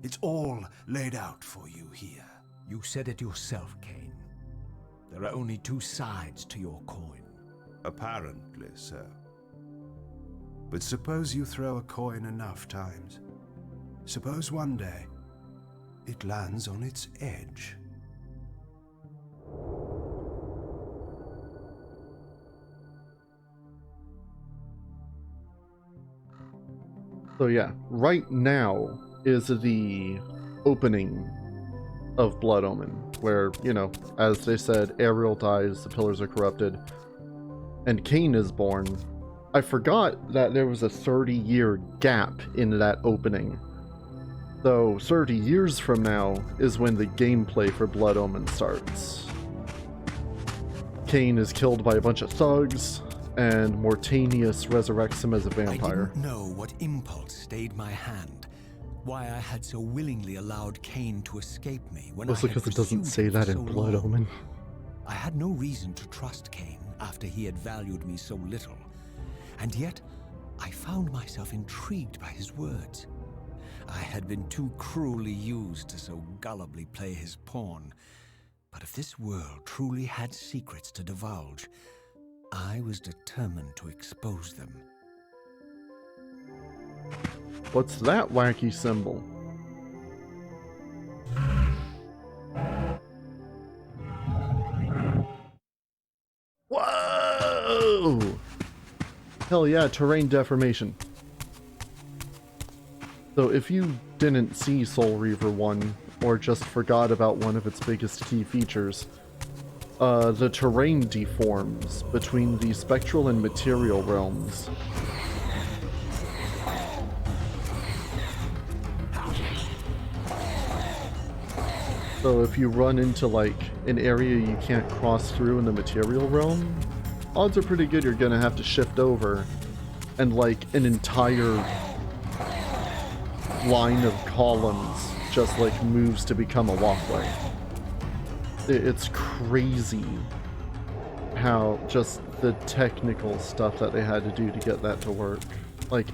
It's all laid out for you here. You said it yourself, Kain. There are only two sides to your coin. Apparently so. But suppose you throw a coin enough times. Suppose one day it lands on its edge. So yeah, right now is the opening of Blood Omen, where, you know, as they said, Ariel dies, the Pillars are corrupted, and Kain is born. I forgot that there was a 30-year gap in that opening. So 30 years from now is when the gameplay for Blood Omen starts. Kain is killed by a bunch of thugs, and Mortanius resurrects him as a vampire. I didn't know what impulse stayed my hand. Why I had so willingly allowed Kain to escape me when Mostly because it doesn't say that in Blood Omen. I had no reason to trust Kain after he had valued me so little. And yet, I found myself intrigued by his words. I had been too cruelly used to so gullibly play his pawn. But if this world truly had secrets to divulge, I was determined to expose them. What's that wacky symbol? Whoa! Hell yeah, terrain deformation. So if you didn't see Soul Reaver 1, or just forgot about one of its biggest key features, the terrain deforms between the spectral and material realms. So if you run into like an area you can't cross through in the material realm, odds are pretty good you're gonna have to shift over, and like an entire line of columns just like moves to become a walkway. It's crazy how just the technical stuff that they had to do to get that to work. Like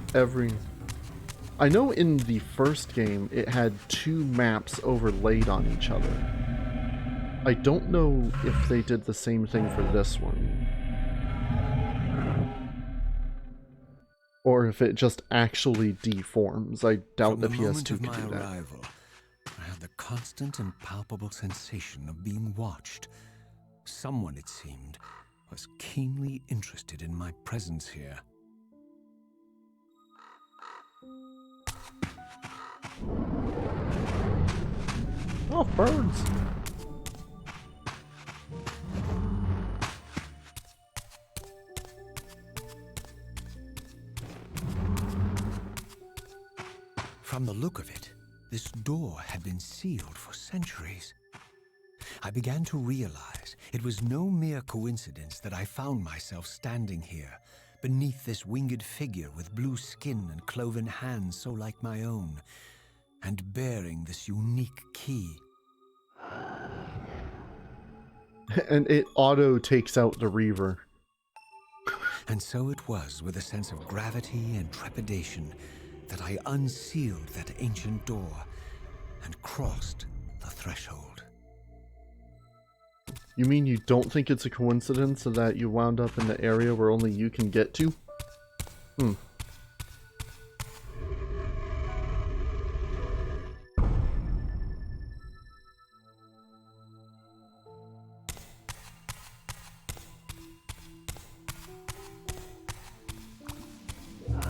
I know in the first game it had 2 maps overlaid on each other. I don't know if they did the same thing for this one. Or if it just actually deforms. I doubt the PS2 could do that. Arrival, I had the constant and palpable sensation of being watched. Someone, it seemed, was keenly interested in my presence here. Oh, birds! From the look of it, this door had been sealed for centuries. I began to realize it was no mere coincidence that I found myself standing here, beneath this winged figure with blue skin and cloven hands so like my own, and bearing this unique key. And it auto takes out the Reaver. And so it was with a sense of gravity and trepidation that I unsealed that ancient door and crossed the threshold. You mean you don't think it's a coincidence that you wound up in the area where only you can get to? Hmm.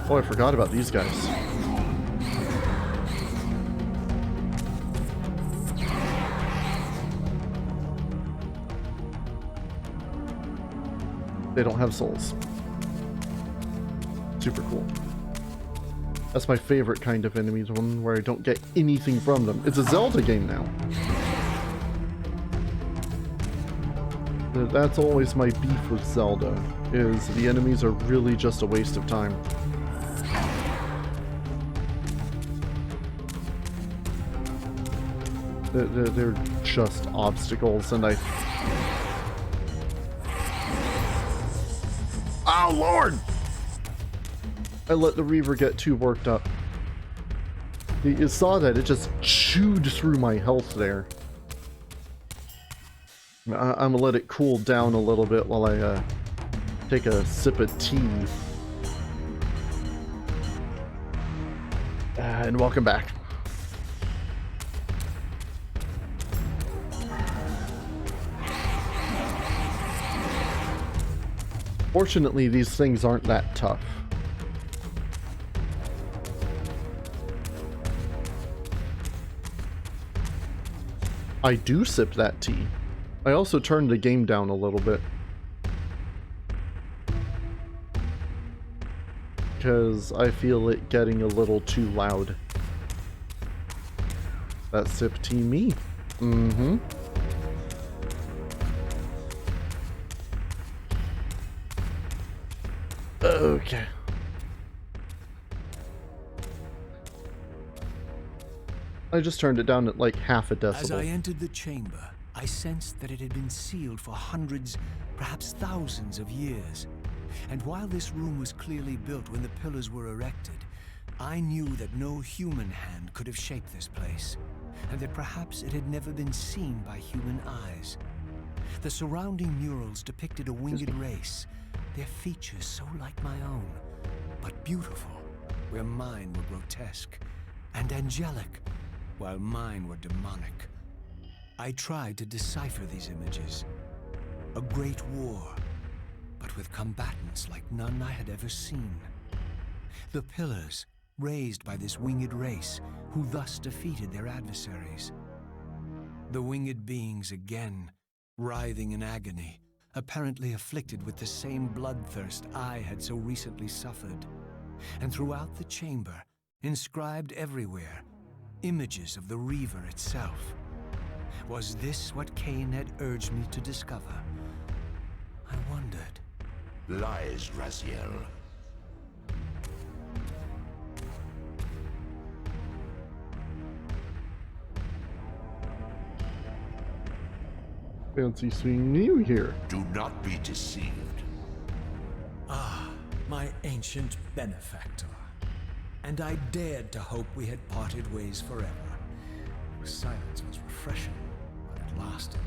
Oh, I forgot about these guys. They don't have souls. Super cool. That's my favorite kind of enemy, the one where I don't get anything from them. It's a Zelda game now. That's always my beef with Zelda, is the enemies are really just a waste of time. They're just obstacles, and Oh, Lord! I let the Reaver get too worked up. You saw that, it just chewed through my health there. I'm gonna let it cool down a little bit while I take a sip of tea. And welcome back. Fortunately, these things aren't that tough. I do sip that tea. I also turned the game down a little bit. Because I feel it getting a little too loud. That sip tea me. Mm-hmm. Okay. I just turned it down at like half a decibel. As I entered the chamber, I sensed that it had been sealed for hundreds, perhaps thousands of years. And while this room was clearly built when the pillars were erected, I knew that no human hand could have shaped this place, and that perhaps it had never been seen by human eyes. The surrounding murals depicted a winged race, their features so like my own, but beautiful, where mine were grotesque, and angelic, while mine were demonic. I tried to decipher these images. A great war, but with combatants like none I had ever seen. The pillars, raised by this winged race, who thus defeated their adversaries. The winged beings again, writhing in agony, apparently afflicted with the same bloodthirst I had so recently suffered. And throughout the chamber, inscribed everywhere, images of the Reaver itself. Was this what Kain had urged me to discover? I wondered. Lies, Raziel. Fancy seeing you here. Do not be deceived. Ah, my ancient benefactor. And I dared to hope we had parted ways forever. Your silence was refreshing, but it lasted.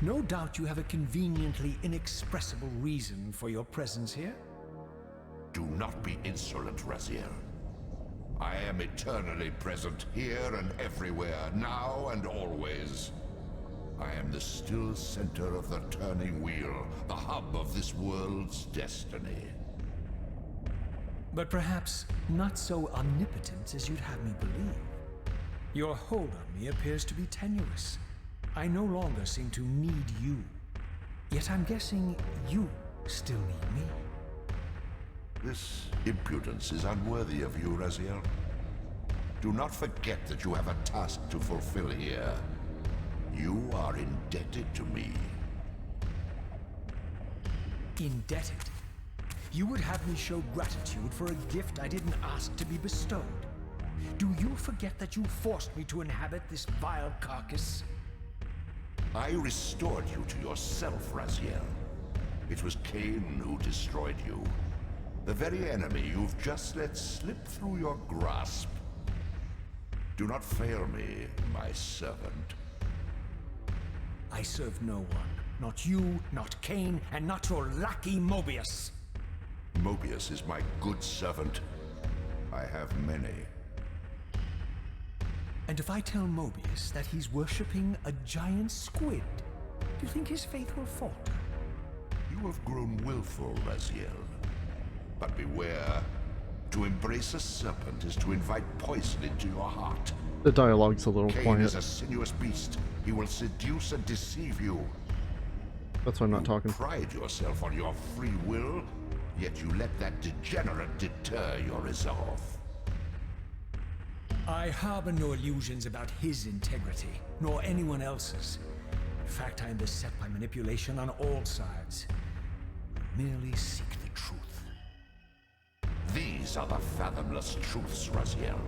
No doubt you have a conveniently inexpressible reason for your presence here. Do not be insolent, Raziel. I am eternally present here and everywhere, now and always. I am the still center of the turning wheel, the hub of this world's destiny. But perhaps not so omnipotent as you'd have me believe. Your hold on me appears to be tenuous. I no longer seem to need you. Yet I'm guessing you still need me. This impudence is unworthy of you, Raziel. Do not forget that you have a task to fulfill here. You are indebted to me. Indebted? You would have me show gratitude for a gift I didn't ask to be bestowed. Do you forget that you forced me to inhabit this vile carcass? I restored you to yourself, Raziel. It was Kain who destroyed you. The very enemy you've just let slip through your grasp. Do not fail me, my servant. I serve no one. Not you, not Kain, and not your lackey Mobius. Mobius is my good servant. I have many. And if I tell Mobius that he's worshipping a giant squid, do you think his faith will falter? You have grown willful, Raziel. But beware. To embrace a serpent is to invite poison into your heart. The dialogue's a little Kain quiet. is a sinuous beast. He will seduce and deceive you. That's why I'm not You talking. pride yourself on your free will, yet you let that degenerate deter your resolve. I harbor no illusions about his integrity, nor anyone else's. In fact, I am beset by manipulation on all sides. I merely seek the truth. These are the fathomless truths, Raziel.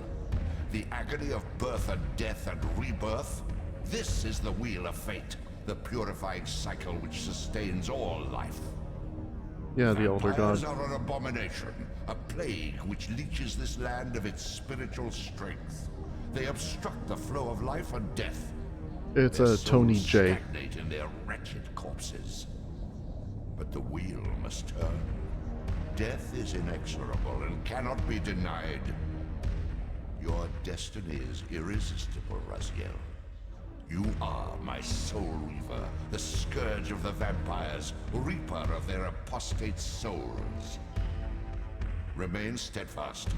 The agony of birth and death and rebirth. This is the wheel of fate, the purifying cycle which sustains all life. Yeah, the Elder Vampires God. are an abomination, a plague which leeches this land of its spiritual strength. They obstruct the flow of life and death. It's Their a Tony souls J. stagnate in their wretched corpses. But the wheel must turn. Death is inexorable and cannot be denied. Your destiny is irresistible, Raziel. You are my soul reaver, the scourge of the vampires, reaper of their apostate souls. Remain steadfast.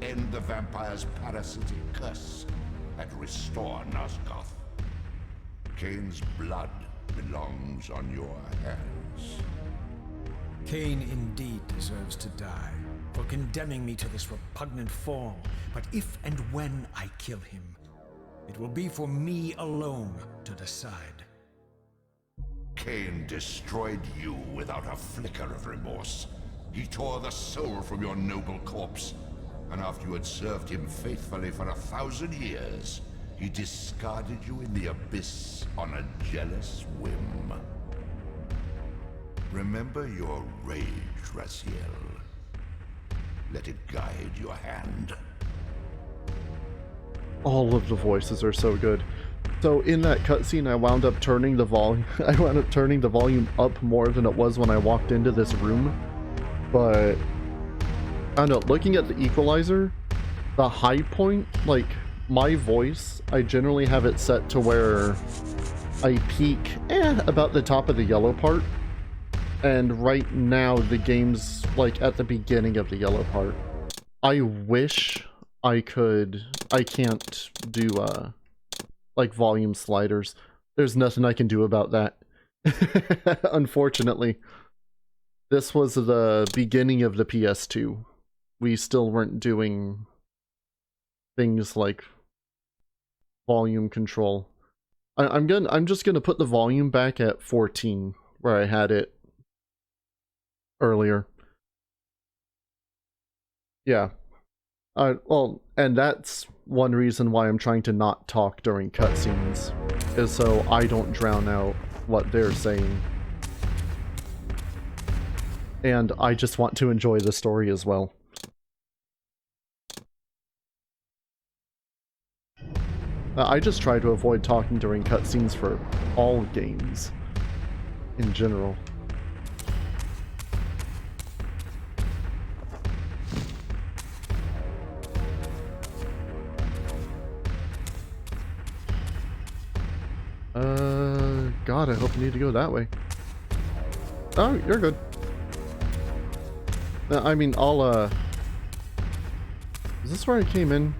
End the vampire's parasitic curse and restore Nosgoth. Kain's blood belongs on your hands. Kain indeed deserves to die for condemning me to this repugnant form. But if and when I kill him, it will be for me alone to decide. Kain destroyed you without a flicker of remorse. He tore the soul from your noble corpse, and after you had served him faithfully for 1,000 years, he discarded you in the abyss on a jealous whim. Remember your rage, Raziel. Let it guide your hand. All of the voices are so good. So in that cutscene, I wound up turning the volume. I wound up turning the volume up more than it was when I walked into this room. But I don't know. Looking at the equalizer, the high point, like my voice, I generally have it set to where I peak about the top of the yellow part. And right now the game's like at the beginning of the yellow part. I wish I could. I can't do like volume sliders. There's nothing I can do about that. Unfortunately. This was the beginning of the PS2. We still weren't doing things like volume control. I'm just gonna put the volume back at 14 where I had it earlier. Yeah. Well, and that's one reason why I'm trying to not talk during cutscenes, is so I don't drown out what they're saying. And I just want to enjoy the story as well. I just try to avoid talking during cutscenes for all games in general. God, I hope I need to go that way. Oh, you're good. I mean, Is this where I came in?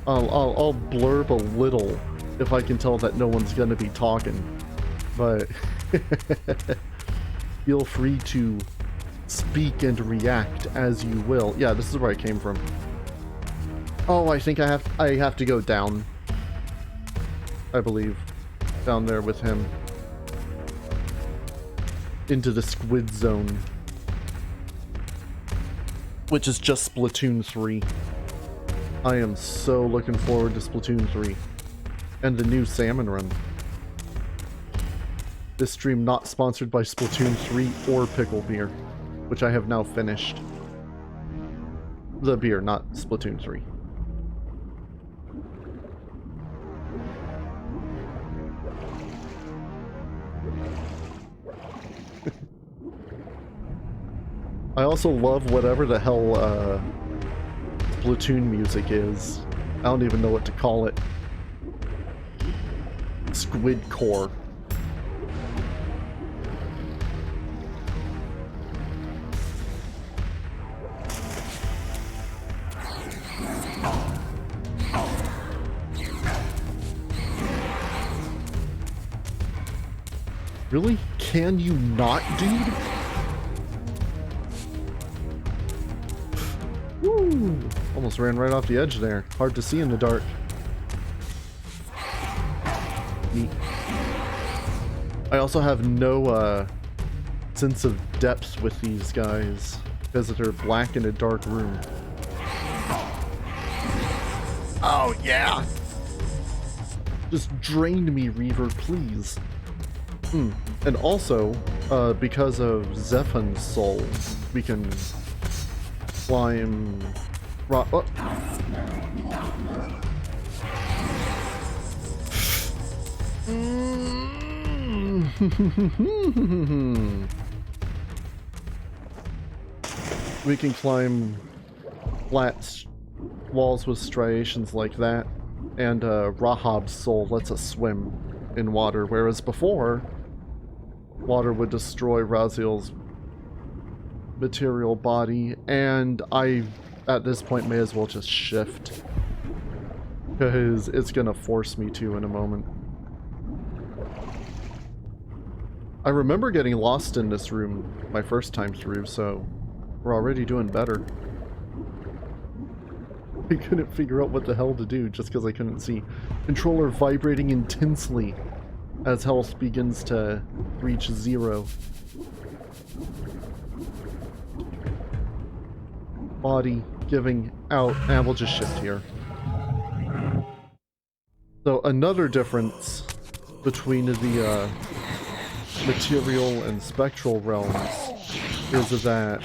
I'll blurb a little if I can tell that no one's gonna be talking. But feel free to speak and react as you will. Yeah, this is where I came from. Oh, I think I have to go down. I believe. Down there with him. Into the squid zone. Which is just Splatoon 3. I am so looking forward to Splatoon 3. And the new salmon run. This stream not sponsored by Splatoon 3 or Pickle Beer. Which I have now finished. The beer, not Splatoon 3. I also love whatever the hell Splatoon music is. I don't even know what to call it. Squid Core. Really? Can you not, dude? Woo! Almost ran right off the edge there. Hard to see in the dark. Neat. I also have no sense of depth with these guys because they're black in a dark room. Oh yeah! Just drain me, Reaver, please. And also, because of Zephon's soul, we can climb rock. Oh. We can climb flat walls with striations like that, and Rahab's soul lets us swim in water, whereas before, water would destroy Raziel's material body, and I, at this point, may as well just shift, because it's gonna force me to in a moment. I remember getting lost in this room my first time through, so we're already doing better. I couldn't figure out what the hell to do just because I couldn't see. Controller vibrating intensely as health begins to reach 0. Body giving out, and we'll just shift here. So another difference between the material and spectral realms is that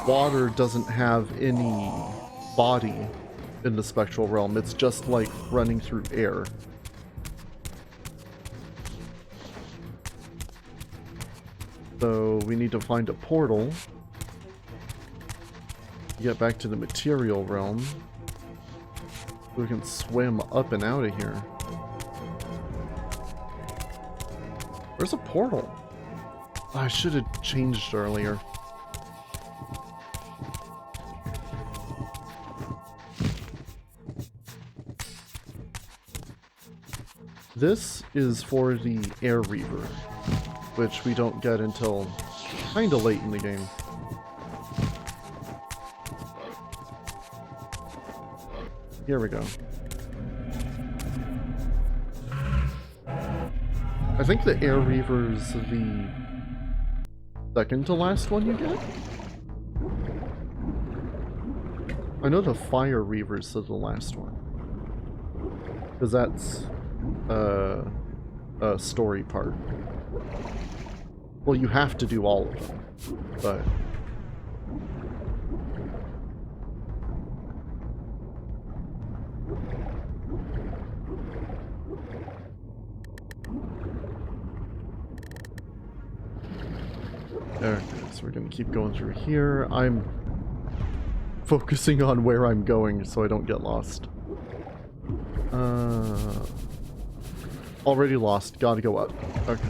water doesn't have any body in the spectral realm. It's just like running through air. So we need to find a portal to get back to the material realm. We can swim up and out of here. Where's a portal? Oh, I should have changed earlier. This is for the Air Reaver, which we don't get until kinda late in the game. Here we go. I think the Air Reaver's the second to last one you get? I know the Fire Reaver's the last one. Because that's a story part. Well, you have to do all of them, but... Okay, so we're gonna keep going through here. I'm focusing on where I'm going so I don't get lost. Already lost. Gotta go up. Okay.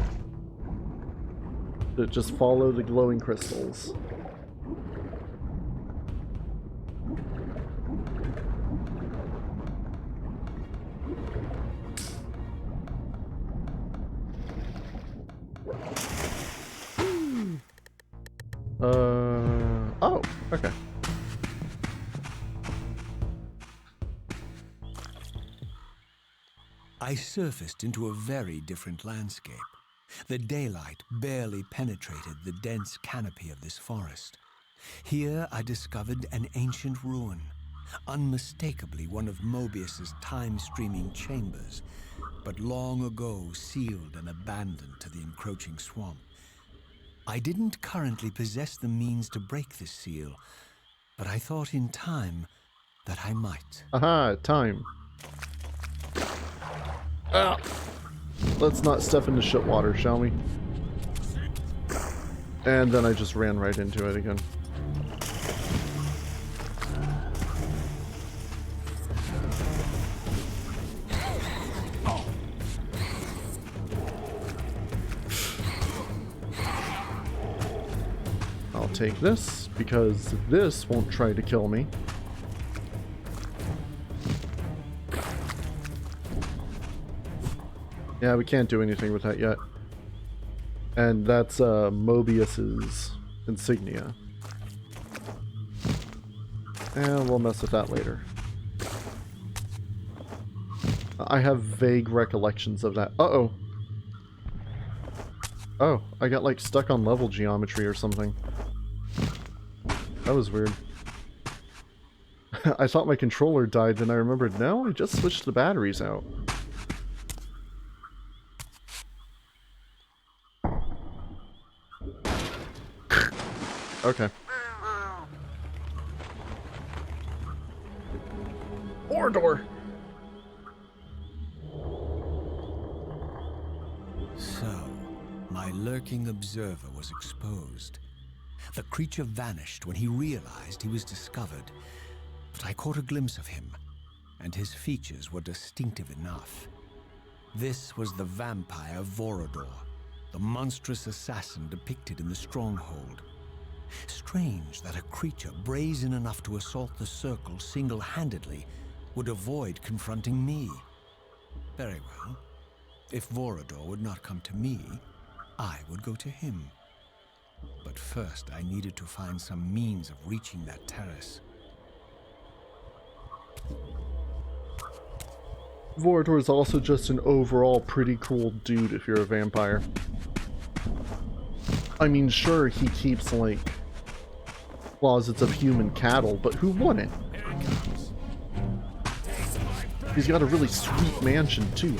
Just follow the glowing crystals. Oh, okay. I surfaced into a very different landscape. The daylight barely penetrated the dense canopy of this forest. Here I discovered an ancient ruin, unmistakably one of Mobius's time-streaming chambers, but long ago sealed and abandoned to the encroaching swamp. I didn't currently possess the means to break this seal, but I thought in time that I might. Aha, time. Ah. Let's not step into shit water, shall we? And then I just ran right into it again. I'll take this, because this won't try to kill me. Yeah, we can't do anything with that yet. And that's Mobius's Insignia. And we'll mess with that later. I have vague recollections of that. Uh-oh. Oh, I got like stuck on level geometry or something. That was weird. I thought my controller died, then I remembered, no, I just switched the batteries out. Okay. Door. So, my lurking observer was exposed. The creature vanished when he realized he was discovered, but I caught a glimpse of him, and his features were distinctive enough. This was the vampire Vorador, the monstrous assassin depicted in the stronghold. Strange that a creature brazen enough to assault the circle single-handedly would avoid confronting me. Very well. If Vorador would not come to me, I would go to him. But first I needed to find some means of reaching that terrace. Vorador is also just an overall pretty cool dude if you're a vampire. I mean, sure, he keeps, like, closets of human cattle, but who wouldn't? He's got a really sweet mansion, too.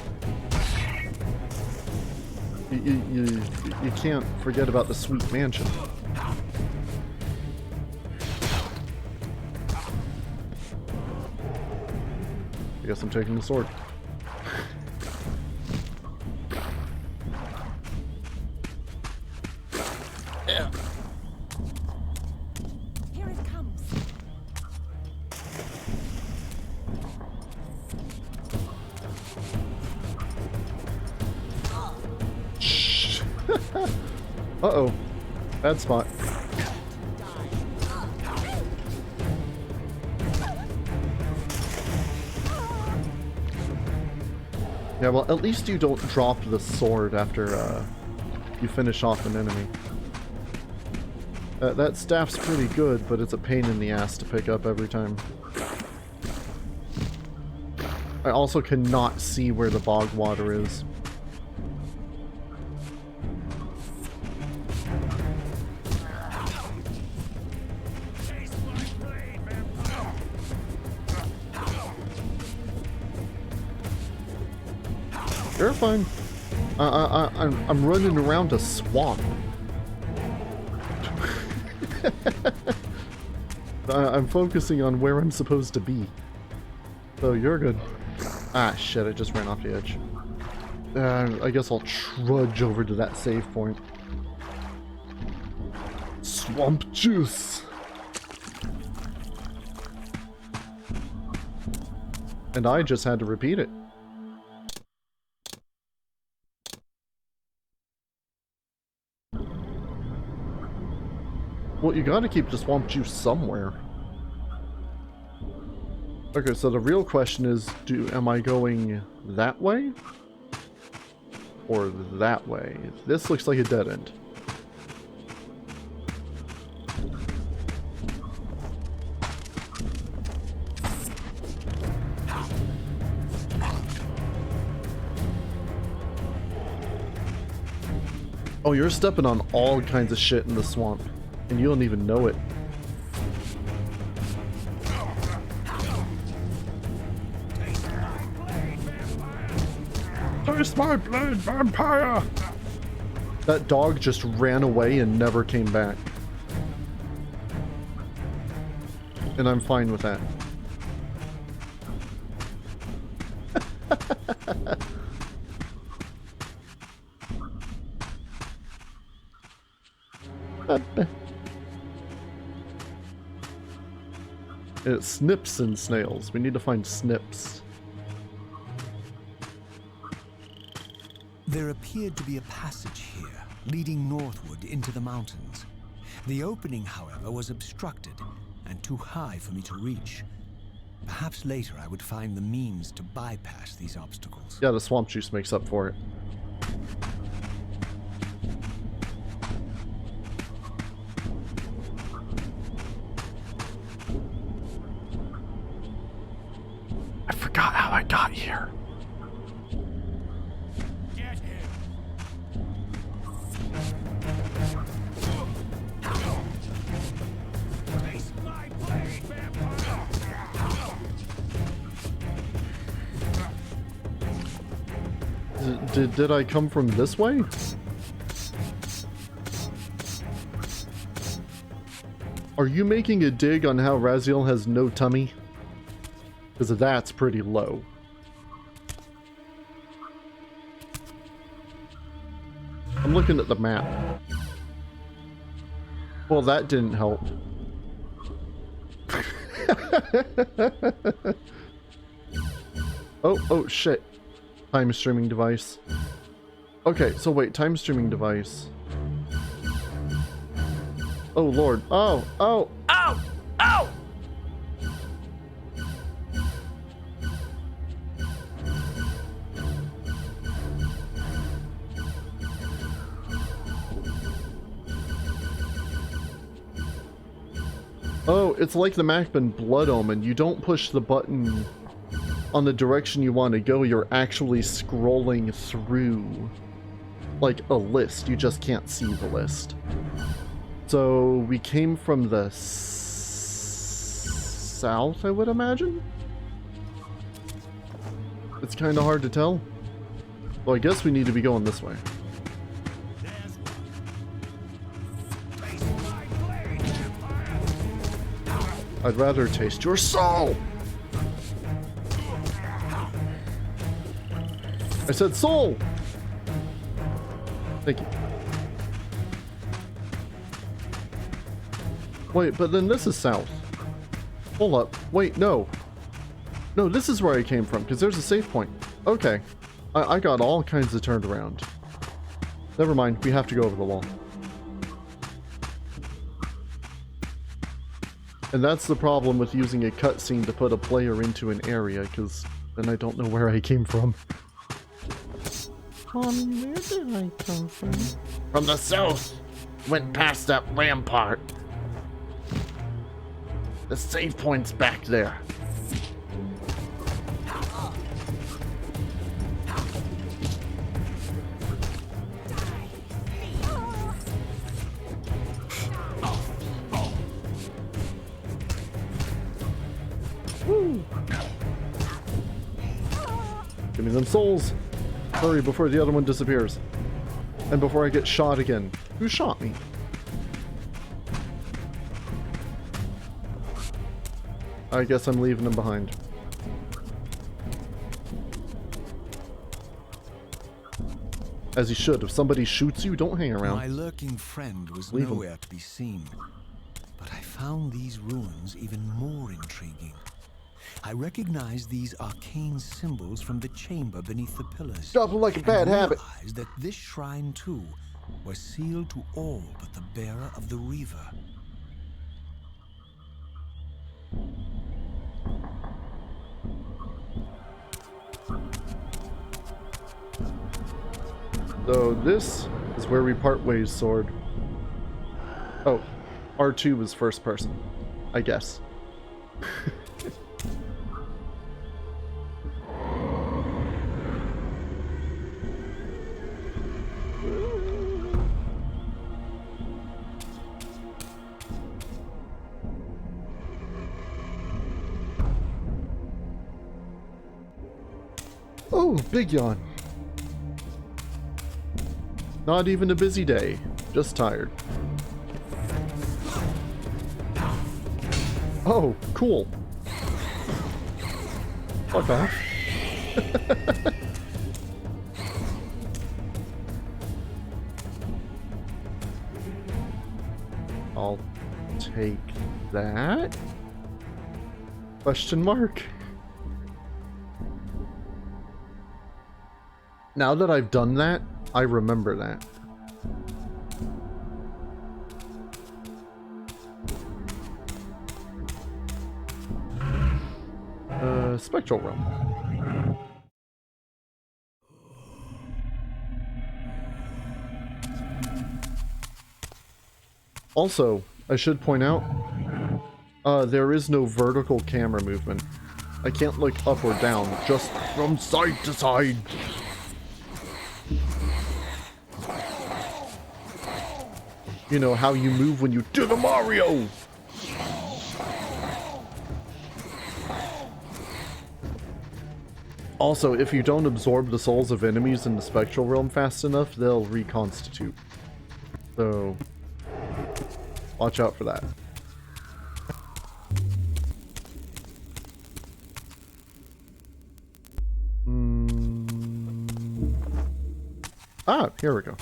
You can't forget about the sweet mansion. I guess I'm taking the sword. Here it comes. Shh. Uh-oh. Bad spot. Yeah, well, at least you don't drop the sword after you finish off an enemy. That staff's pretty good, but it's a pain in the ass to pick up every time. I also cannot see where the bog water is. You're fine. I'm running around a swamp. I'm focusing on where I'm supposed to be. So you're good. Ah, shit, I just ran off the edge. I guess I'll trudge over to that save point. Swamp juice! And I just had to repeat it. Well, you gotta keep the swamp juice somewhere. Okay, so the real question is, am I going that way? Or that way? This looks like a dead end. Oh, you're stepping on all kinds of shit in the swamp. And you don't even know it. Taste my blade, vampire! That dog just ran away and never came back. And I'm fine with that. It's snips and snails. We need to find snips. There appeared to be a passage here, leading northward into the mountains. The opening, however, was obstructed and too high for me to reach. Perhaps later I would find the means to bypass these obstacles. Yeah, the swamp juice makes up for it. I forgot how I got here. Get him! Face my blade, vampire! Did I come from this way? Are you making a dig on how Raziel has no tummy? Because that's pretty low. I'm looking at the map. Well, that didn't help. Oh shit. Time streaming device. Okay, so wait, time streaming device. Oh lord. Oh! Ow! Ow! Oh, it's like the Macbeth Blood Omen. You don't push the button on the direction you want to go, you're actually scrolling through like a list. You just can't see the list. So we came from the south, I would imagine? It's kind of hard to tell. Well, I guess we need to be going this way. I'd rather taste your soul! I said soul! Thank you. Wait, but then this is south. Hold up. Wait, no. No, this is where I came from, because there's a save point. Okay. I got all kinds of turned around. Never mind, we have to go over the wall. And that's the problem with using a cutscene to put a player into an area, because then I don't know where I came from. Mommy, where did I come from? From the south. Went past that rampart. The save point's back there. Woo. Give me them souls. Hurry before the other one disappears. And before I get shot again. Who shot me? I guess I'm leaving them behind. As you should. If somebody shoots you, don't hang around. My lurking friend was Leave him. nowhere to be seen. But I found these ruins even more intriguing. I recognize these arcane symbols from the chamber beneath the pillars. Stop like a bad habit. Realized that this shrine too was sealed to all but the bearer of the Reaver. So this is where we part ways, Sword. Oh, R2 was first person, I guess. Oh, big yawn. Not even a busy day, just tired. Oh, cool. Fuck off. I'll take that? Question mark. Now that I've done that, I remember that. Spectral Realm. Also, I should point out, there is no vertical camera movement. I can't look up or down, just from side to side. You know how you move when you do the Mario! Also, if you don't absorb the souls of enemies in the Spectral Realm fast enough, they'll reconstitute. So, watch out for that. Ah, here we go.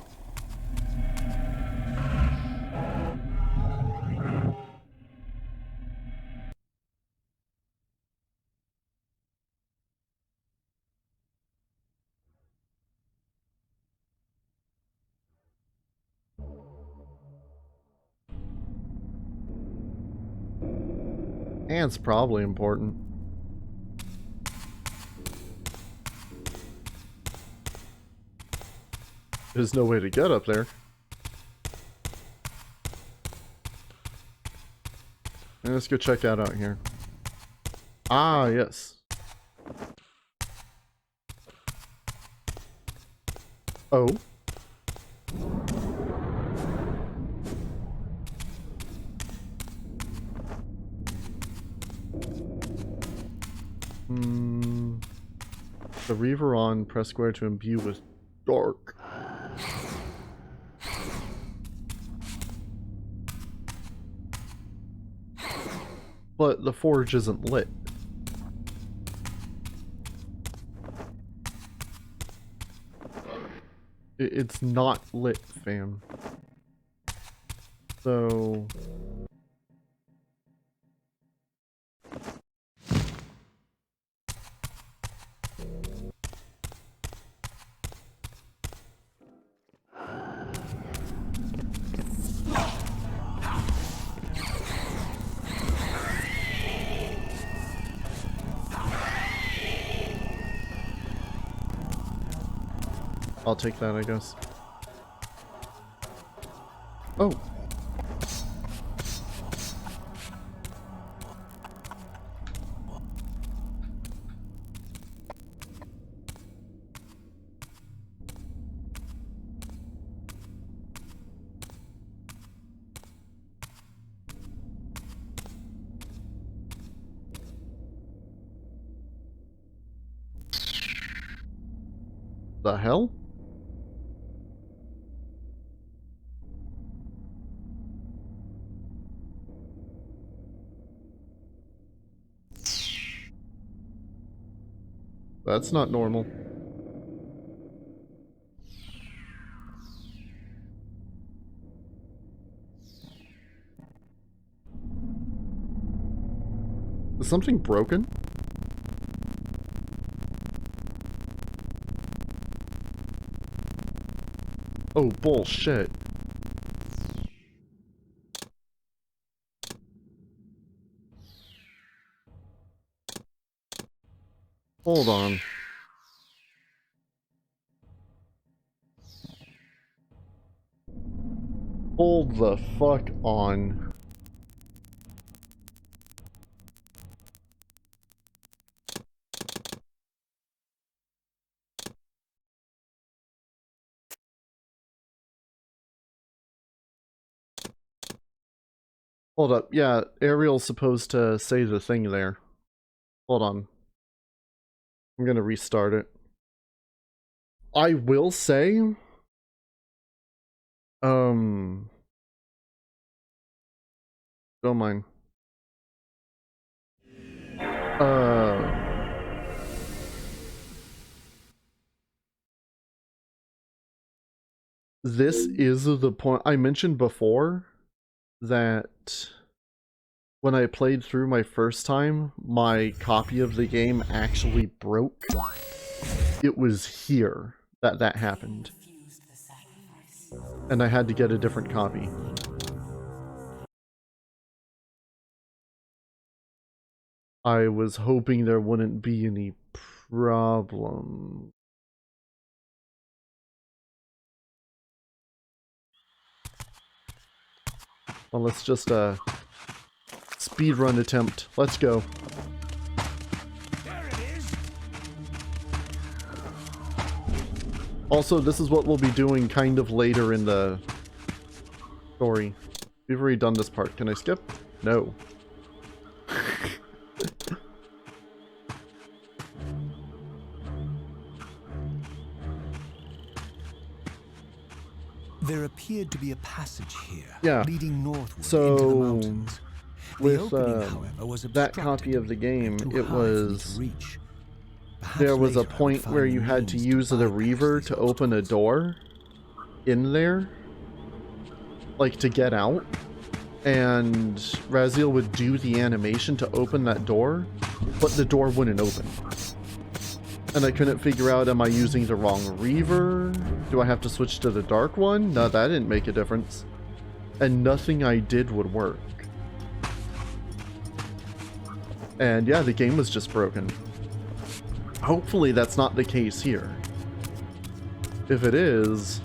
And it's probably important. There's no way to get up there. And let's go check that out here. Ah, yes. Oh. The Reaver on, press square to imbue with dark. But the forge isn't lit. It's not lit, fam. So... I'll take that, I guess. Oh. The hell? That's not normal. Is something broken? Oh, bullshit. Hold on. Hold the fuck on. Hold up. Yeah, Ariel's supposed to say the thing there. Hold on. I'm gonna restart it. I will say... Don't mind. This is the point I mentioned before that when I played through my first time, my copy of the game actually broke. It was here that happened. And I had to get a different copy. I was hoping there wouldn't be any problem. Well, let's just speedrun attempt. Let's go. There it is. Also, this is what we'll be doing kind of later in the story. We've already done this part. Can I skip? No. There appeared to be a passage here, Yeah. leading northward So, into the mountains. The with opening, however, was that obstructed copy of the game, and too it high for me to was... reach. Perhaps There was a later I would point find where the you had to means use the bypass Reaver these to open a obstacles. door in there, like to get out, and Raziel would do the animation to open that door, but the door wouldn't open. And I couldn't figure out, am I using the wrong Reaver? Do I have to switch to the dark one? No, that didn't make a difference. And nothing I did would work. And yeah, the game was just broken. Hopefully that's not the case here. If it is,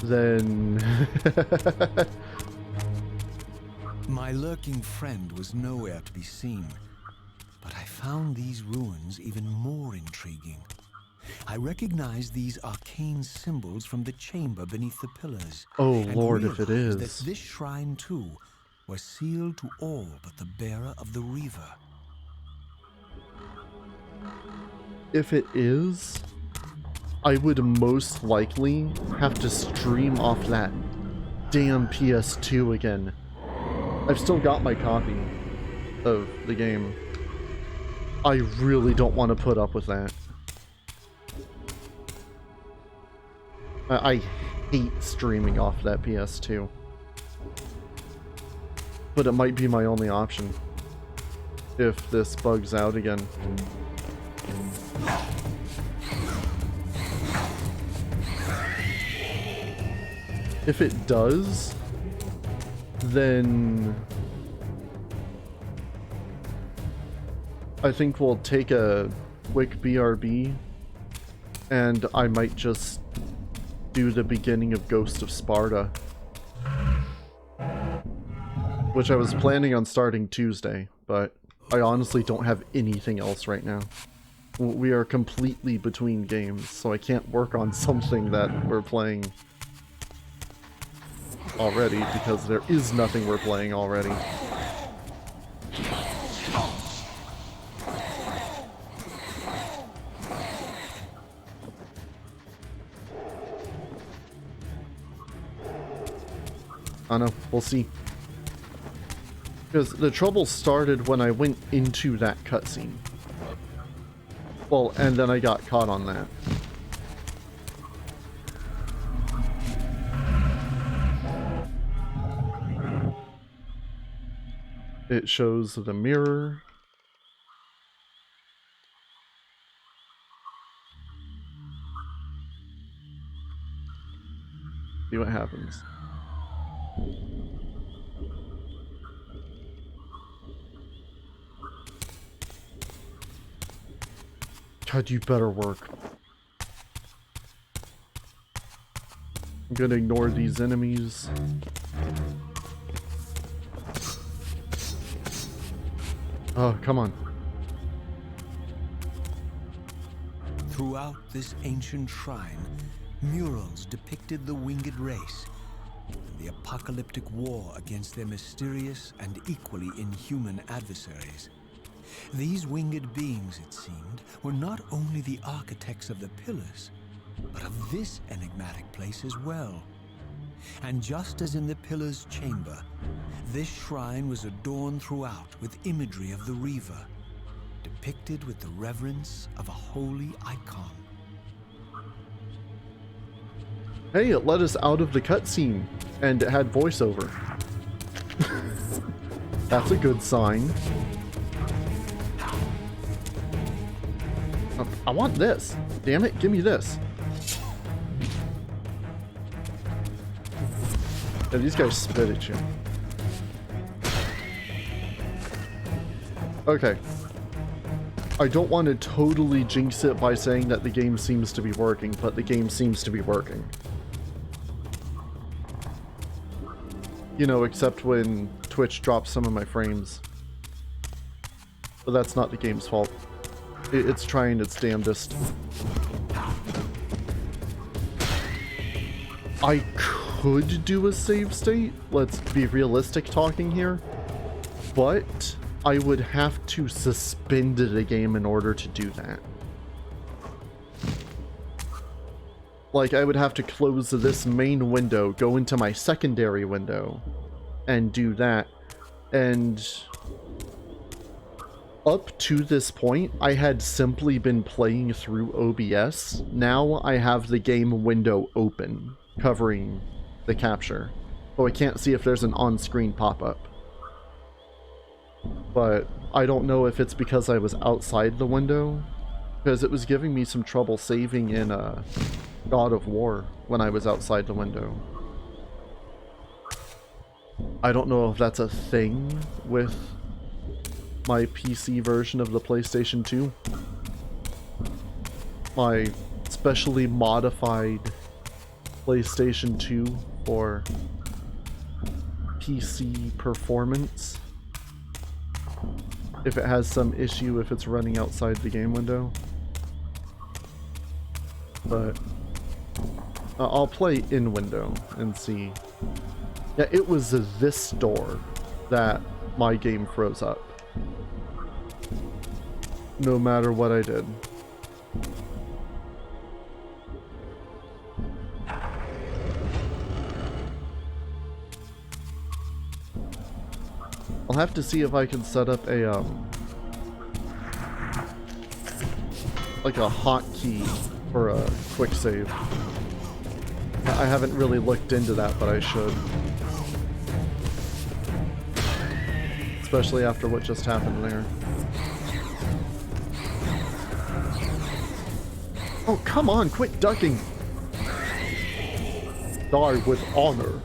then... My lurking friend was nowhere to be seen, but I found these ruins even more intriguing. I recognized these arcane symbols from the chamber beneath the pillars. Oh and Lord, if it realized is. that this shrine too was sealed to all but the bearer of the Reaver. If it is, I would most likely have to stream off that damn PS2 again. I've still got my copy. of the game. I really don't want to put up with that. I hate streaming off that PS2. But it might be my only option if this bugs out again. If it does, then I think we'll take a quick BRB and I might just do the beginning of Ghost of Sparta, which I was planning on starting Tuesday, but I honestly don't have anything else right now. We are completely between games, so I can't work on something that we're playing already because there is nothing we're playing already. I don't know, we'll see. Because the trouble started when I went into that cutscene. Well, and then I got caught on that. It shows the mirror. See what happens. God, you better work. I'm gonna ignore these enemies. Oh, come on. Throughout this ancient shrine, murals depicted the winged race and the apocalyptic war against their mysterious and equally inhuman adversaries. These winged beings, it seemed, were not only the architects of the pillars, but of this enigmatic place as well. And just as in the pillar's chamber, this shrine was adorned throughout with imagery of the Reaver, depicted with the reverence of a holy icon. Hey, it let us out of the cutscene, and it had voiceover. That's a good sign. I want this. Damn it, give me this. Yeah, these guys spit at you. Okay. I don't want to totally jinx it by saying that the game seems to be working, but the game seems to be working. You know, except when Twitch drops some of my frames. But that's not the game's fault. It's trying its damnedest. I could do a save state, let's be realistic talking here, but I would have to suspend the game in order to do that. Like, I would have to close this main window, go into my secondary window, and do that. And up to this point, I had simply been playing through OBS. Now I have the game window open, covering the capture. So I can't see if there's an on-screen pop-up. But I don't know if it's because I was outside the window, because it was giving me some trouble saving in God of War when I was outside the window. I don't know if that's a thing with my PC version of the PlayStation 2. My specially modified PlayStation 2 for PC performance. If it has some issue if it's running outside the game window. But I'll play in window and see. Yeah, it was this door that my game froze up. No matter what I did. I'll have to see if I can set up a, like a hotkey for a quick save. I haven't really looked into that, but I should. Especially after what just happened there. Oh, come on, quit ducking! Die with honor.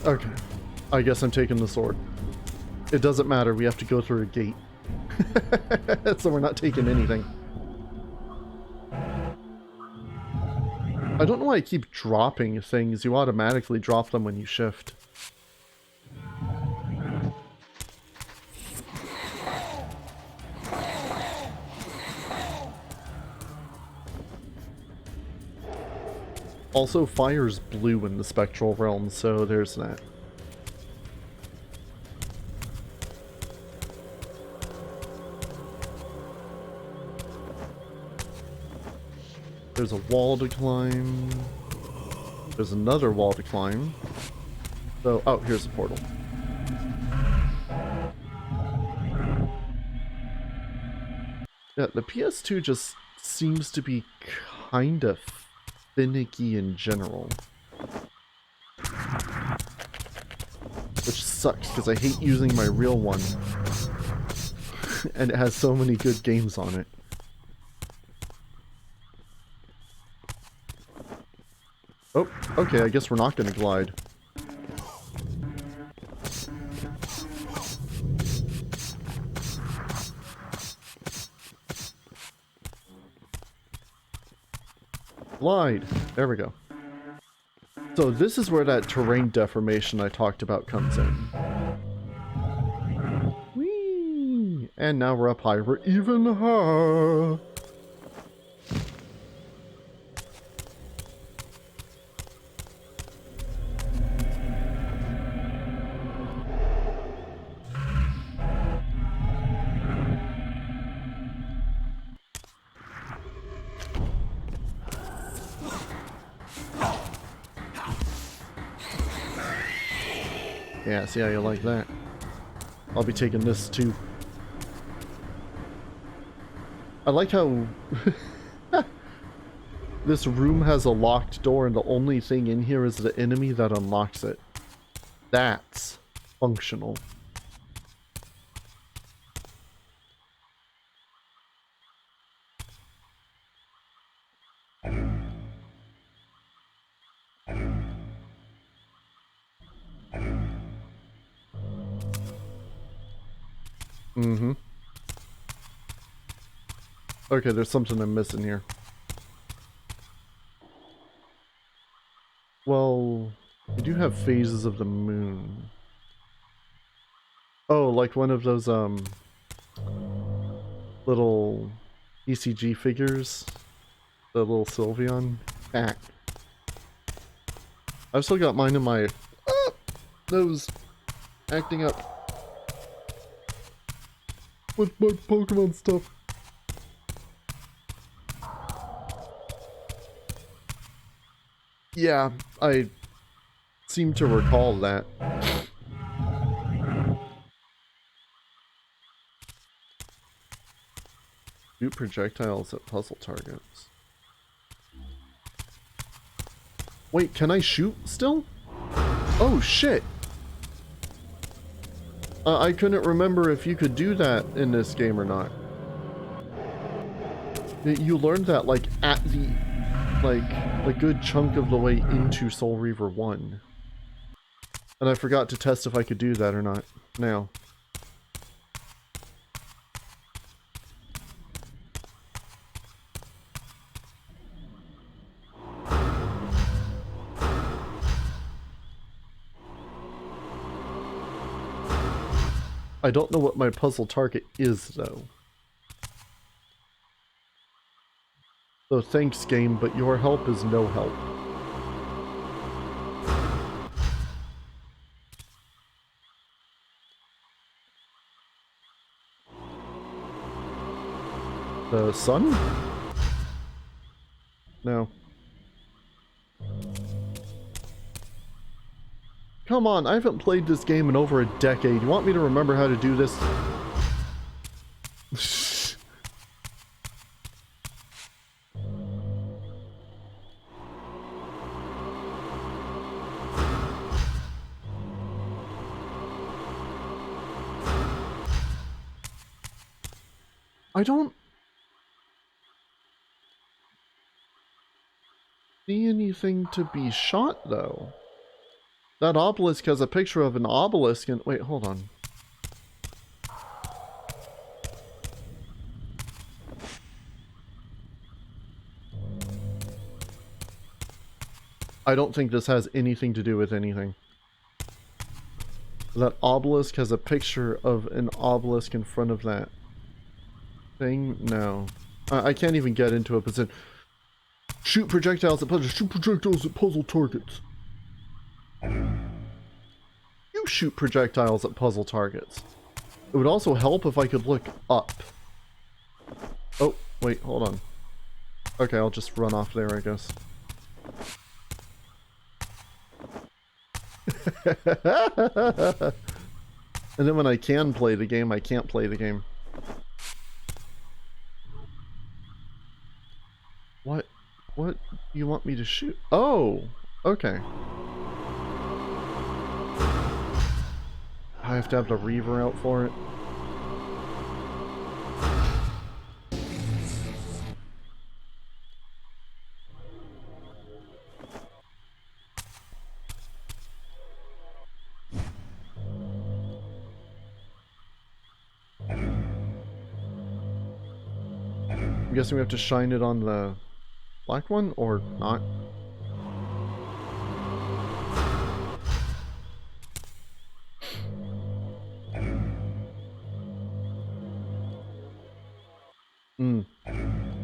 Okay. I guess I'm taking the sword. It doesn't matter, we have to go through a gate. So we're not taking anything. I don't know why I keep dropping things. You automatically drop them when you shift. Also, fire's blue in the Spectral Realm, so there's that. There's a wall to climb. There's another wall to climb. So, oh, here's the portal. Yeah, the PS2 just seems to be kind of finicky in general. Which sucks, because I hate using my real one. And it has so many good games on it. Oh, okay, I guess we're not going to glide. Glide! There we go. So this is where that terrain deformation I talked about comes in. Whee! And now we're up high. We're even higher! Yeah, see how you like that? I'll be taking this too. I like how this room has a locked door and the only thing in here is the enemy that unlocks it. That's functional. Mm-hmm. Okay, there's something I'm missing here. Well, we do have phases of the moon. Oh, like one of those, little ECG figures? The little Sylveon pack. I've still got mine in my nose acting up. With my Pokemon stuff. Yeah, I seem to recall that. Shoot projectiles at puzzle targets. Wait, can I shoot still? Oh shit! I couldn't remember if you could do that in this game or not. You learned that like at the a good chunk of the way into Soul Reaver 1. And I forgot to test if I could do that or not now. I don't know what my puzzle target is, though. So thanks, game, but your help is no help. The sun? No. Come on, I haven't played this game in over a decade. You want me to remember how to do this? I don't see anything to be shot, though. That obelisk has a picture of an obelisk and... Wait, hold on. I don't think this has anything to do with anything. That obelisk has a picture of an obelisk in front of that thing? No. I can't even get into a position. Shoot projectiles at puzzle. Shoot projectiles at puzzle targets. You shoot projectiles at puzzle targets. It would also help if I could look up. Oh, wait, hold on. Okay, I'll just run off there, I guess. And then when I can play the game, I can't play the game. What do you want me to shoot? Oh, okay. I have to have the Reaver out for it. I'm guessing we have to shine it on the black one, or not?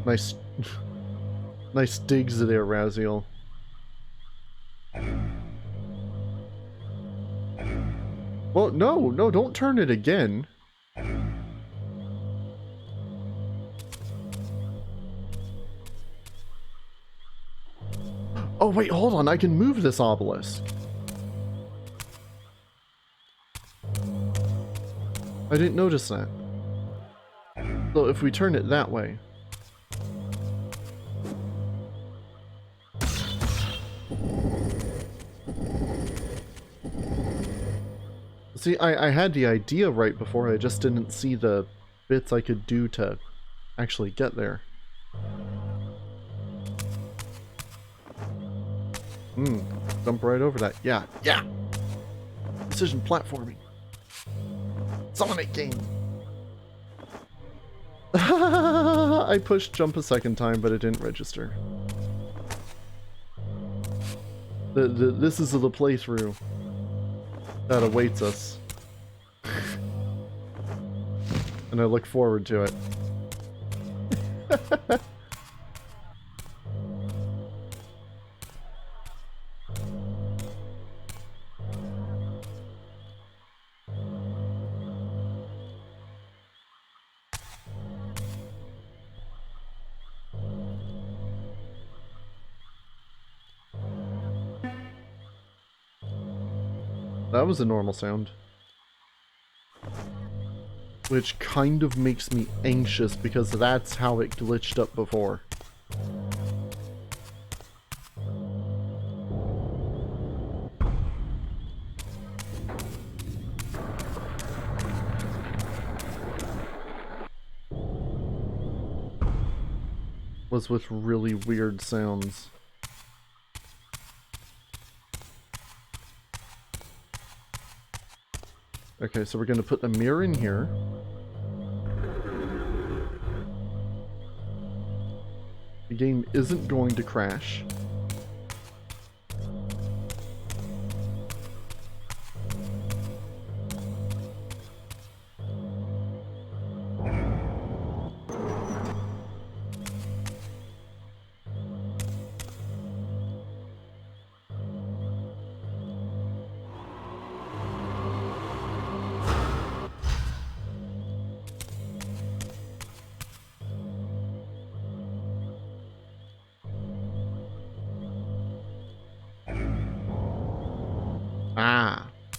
Nice. Nice digs there, Raziel. Well, no, don't turn it again. Oh, wait, hold on. I can move this obelisk. I didn't notice that. So if we turn it that way. See, I had the idea right before, I just didn't see the bits I could do to actually get there. Jump right over that. Yeah. Precision platforming. Sonic game. I pushed jump a second time, but it didn't register. This is the playthrough that awaits us. And I look forward to it. That was a normal sound. Which kind of makes me anxious because that's how it glitched up before. Was with really weird sounds. Okay, so we're going to put the mirror in here. The game isn't going to crash.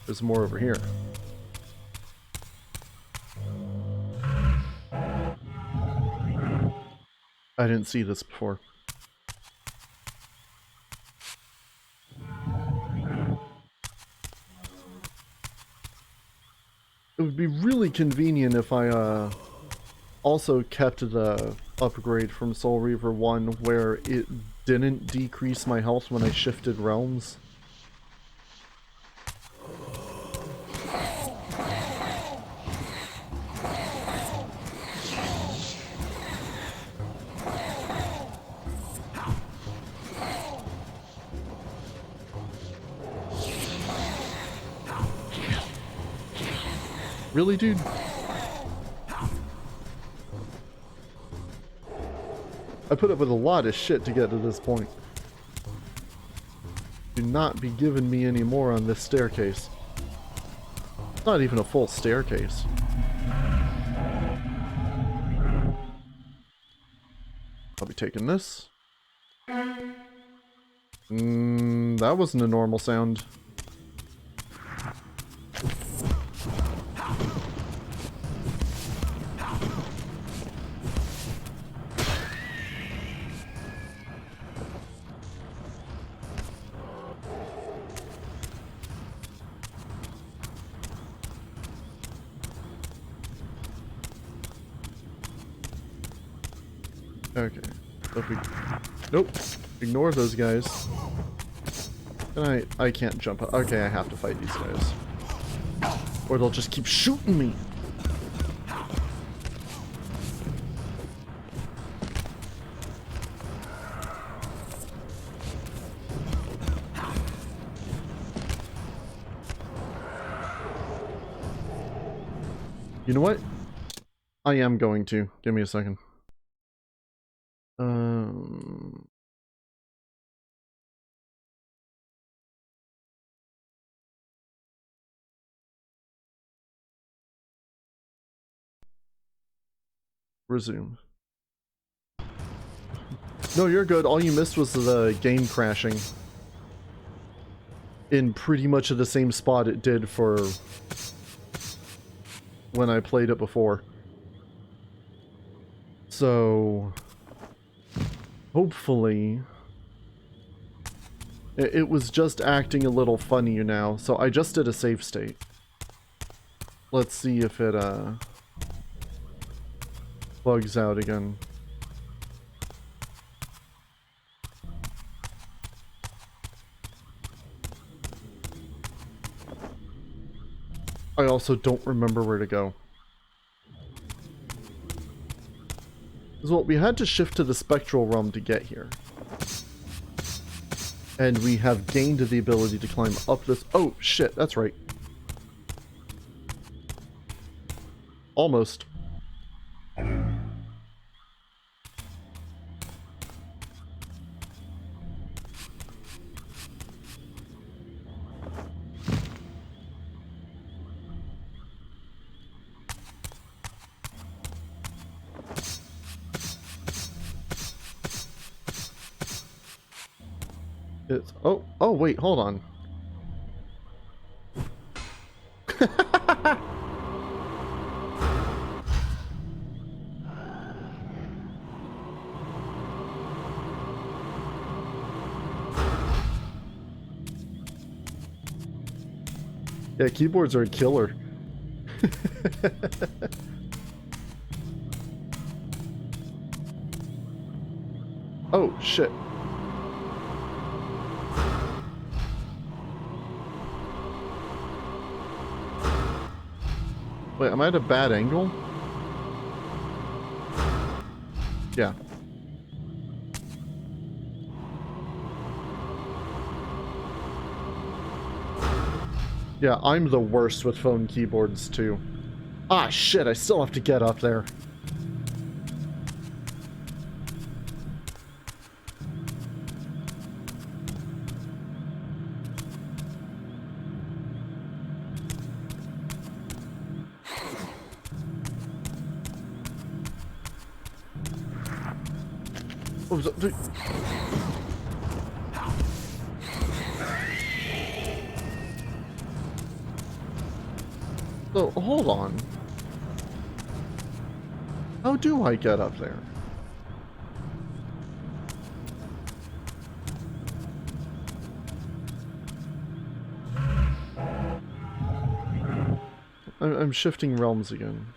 There's more over here. I didn't see this before. It would be really convenient if I also kept the upgrade from Soul Reaver 1 where it didn't decrease my health when I shifted realms. Really, dude? I put up with a lot of shit to get to this point. Do not be giving me any more on this staircase. It's not even a full staircase. I'll be taking this. That wasn't a normal sound. Okay. Nope. Ignore those guys. And I can't jump up. Okay, I have to fight these guys. Or they'll just keep shooting me. You know what? I am going to. Give me a second. Resume. No, you're good. All you missed was the game crashing. In pretty much the same spot it did for when I played it before. So hopefully it was just acting a little funny now. So I just did a save state. Let's see if it bugs out again. I also don't remember where to go. Well, we had to shift to the Spectral Realm to get here. And we have gained the ability to climb up this... Oh, shit, that's right. Almost. It's, oh wait, hold on. Yeah, keyboards are a killer. Oh, shit. Wait, am I at a bad angle? Yeah. Yeah, I'm the worst with phone keyboards too. Ah, shit, I still have to get up there. So, hold on. How do I get up there? I'm shifting realms again.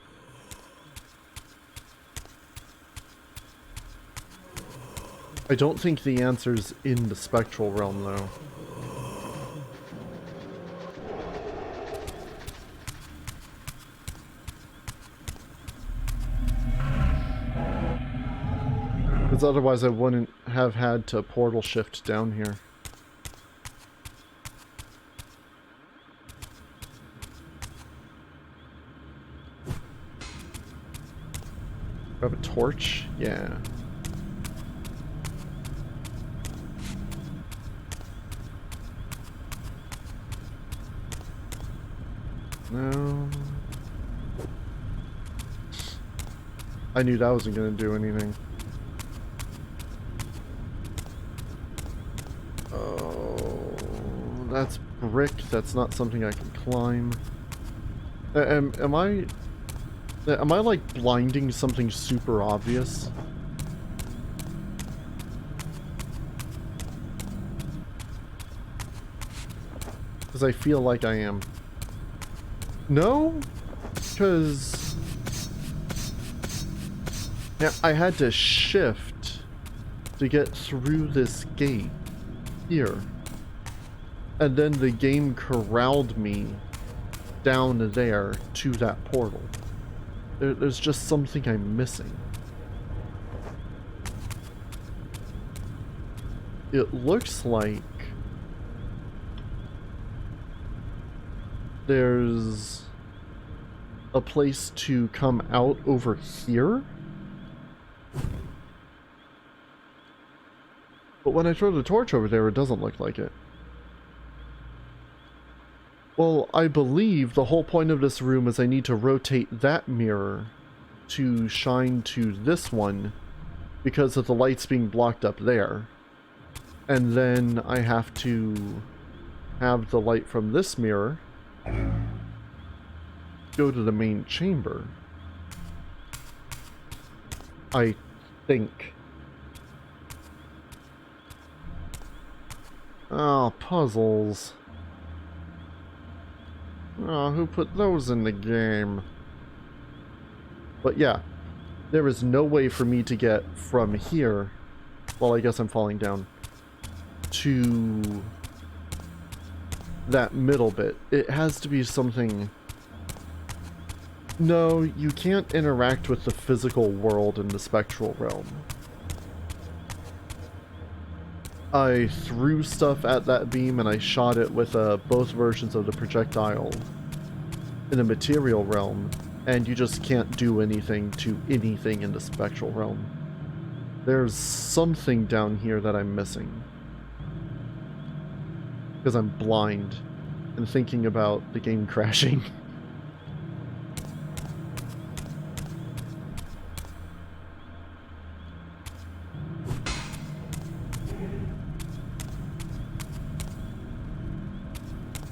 I don't think the answer's in the Spectral Realm, though. Because otherwise I wouldn't have had to portal shift down here. Grab a torch? Yeah. No. I knew that wasn't going to do anything. Oh, that's brick. That's not something I can climb. Am I like blinding something super obvious? Because I feel like I am. No? Because... yeah, I had to shift to get through this gate here. And then the game corralled me down there to that portal. There's just something I'm missing. It looks like there's a place to come out over here. But when I throw the torch over there, it doesn't look like it. Well, I believe the whole point of this room is I need to rotate that mirror to shine to this one because of the lights being blocked up there. And then I have to have the light from this mirror go to the main chamber. I think. Oh, puzzles. Oh, who put those in the game? But yeah, there is no way for me to get from here, well, I guess I'm falling down, to that middle bit. It has to be something... No, you can't interact with the physical world in the Spectral Realm. I threw stuff at that beam and I shot it with both versions of the projectile in the material realm, and you just can't do anything to anything in the Spectral Realm. There's something down here that I'm missing. Because I'm blind and thinking about the game crashing.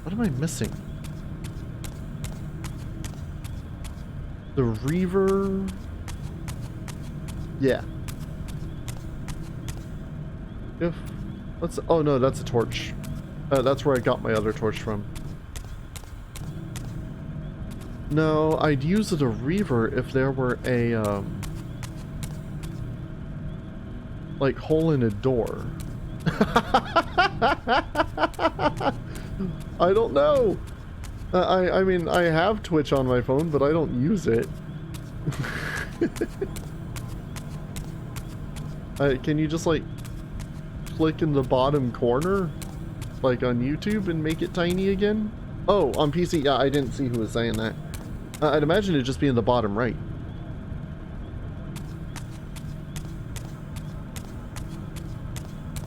What am I missing? The Reaver... yeah. If... let's... oh no, that's a torch. That's where I got my other torch from. No, I'd use the Reaver if there were a, like, hole in a door. I don't know. I mean, I have Twitch on my phone, but I don't use it. Can you just, like, click in the bottom corner, like on YouTube, and make it tiny again? Oh, on PC, yeah, I didn't see who was saying that. I'd imagine it'd just be in the bottom right.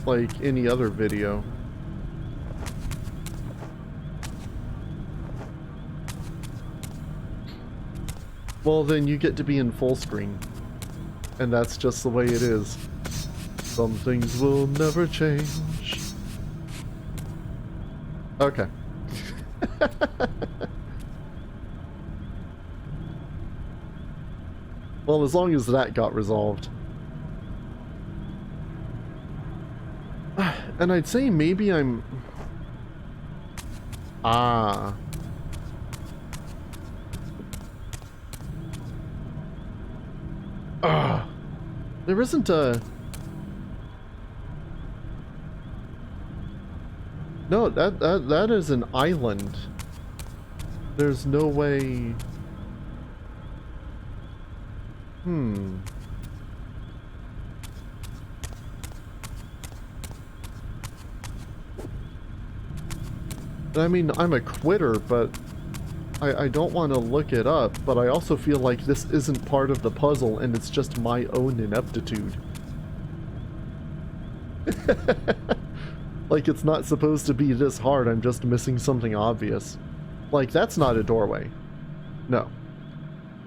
Like any other video. Well, then you get to be in full screen. And that's just the way it is. Some things will never change. Okay. Well, as long as that got resolved. And I'd say maybe I'm... Ah. There isn't a... No, that is an island. There's no way... I mean, I'm a quitter, but I don't want to look it up, but I also feel like this isn't part of the puzzle and it's just my own ineptitude. Like, it's not supposed to be this hard, I'm just missing something obvious. Like, that's not a doorway. No.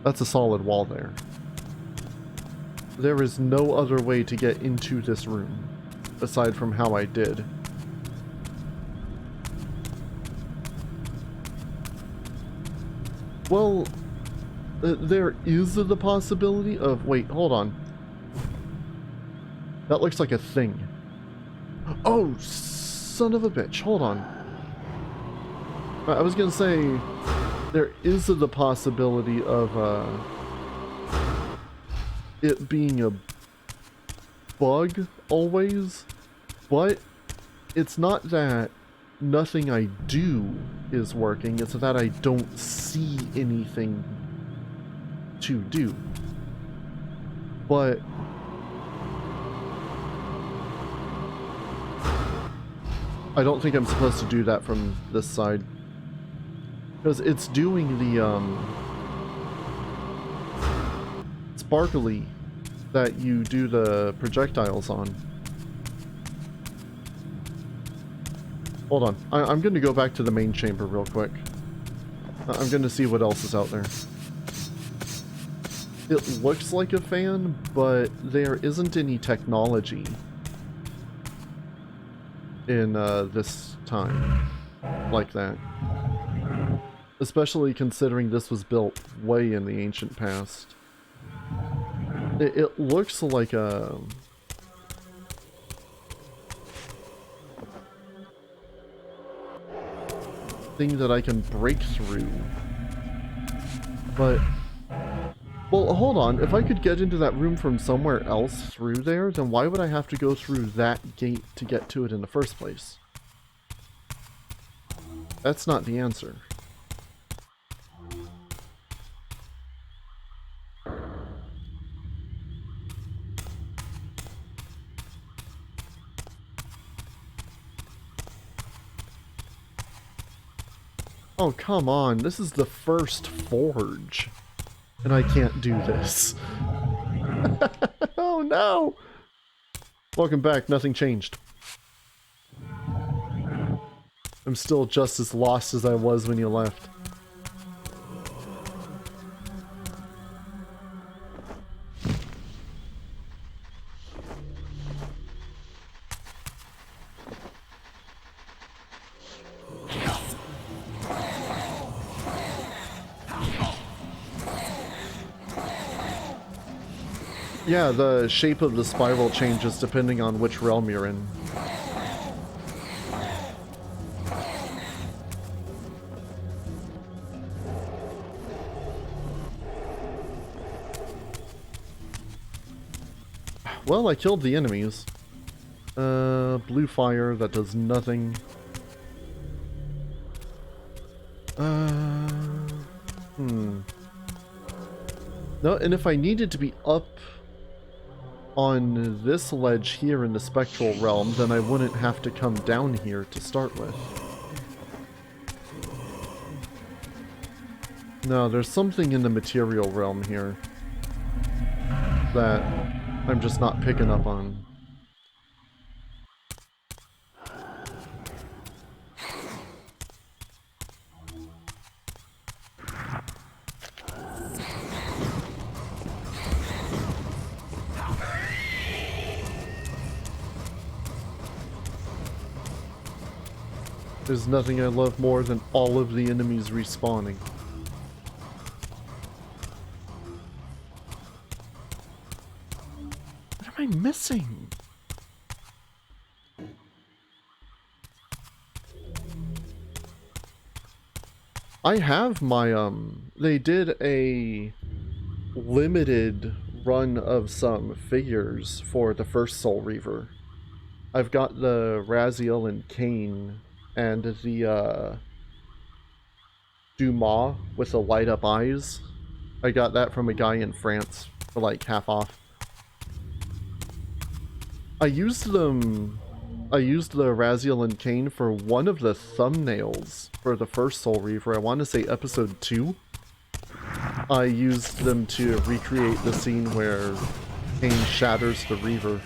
That's a solid wall there. There is no other way to get into this room, aside from how I did. Well, there is the possibility of... Wait, hold on. That looks like a thing. Oh, son of a bitch. Hold on. I was gonna say, there is the possibility of it being a bug always, but it's not that nothing I do is working, it's that I don't see anything to do. But I don't think I'm supposed to do that from this side, because it's doing the sparkly that you do the projectiles on. Hold on, I'm going to go back to the main chamber real quick. I'm going to see what else is out there. It looks like a fan, but there isn't any technology in this time like that. Especially considering this was built way in the ancient past. It looks like a... thing that I can break through. But... well, hold on. If I could get into that room from somewhere else through there, then why would I have to go through that gate to get to it in the first place? That's not the answer. Oh, come on. This is the first forge. And I can't do this. Oh, no! Welcome back. Nothing changed. I'm still just as lost as I was when you left. Yeah, the shape of the spiral changes depending on which realm you're in. Well, I killed the enemies. Blue fire, that does nothing. No, and if I needed to be up on this ledge here in the Spectral Realm, then I wouldn't have to come down here to start with. No, there's something in the material realm here that I'm just not picking up on. There's nothing I love more than all of the enemies respawning. missing? I have my, they did a limited run of some figures for the first Soul Reaver. I've got the Raziel and Kain and the, Dumas with the light up eyes. I got that from a guy in France for like half off. I used the Raziel and Kain for one of the thumbnails for the first Soul Reaver. I want to say episode 2. I used them to recreate the scene where Kain shatters the Reaver.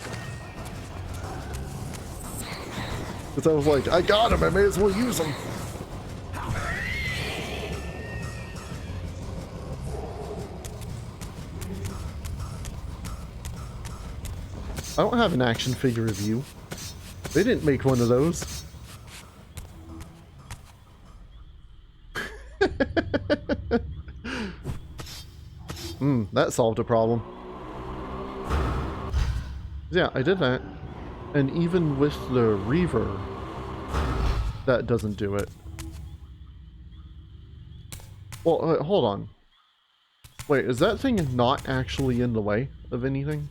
Because I was like, I got him, I may as well use him. I don't have an action figure of you. They didn't make one of those. That solved a problem. Yeah, I did that. And even with the Reaver, that doesn't do it. Well, hold on. Wait, is that thing not actually in the way of anything?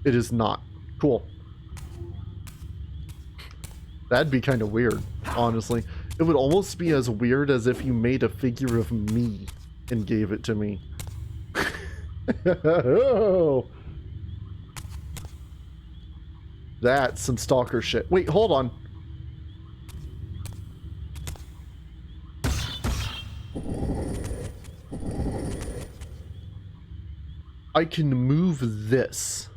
It is not. Cool. That'd be kind of weird, honestly. It would almost be as weird as if you made a figure of me and gave it to me. Oh. That's some stalker shit. Wait, hold on. I can move this.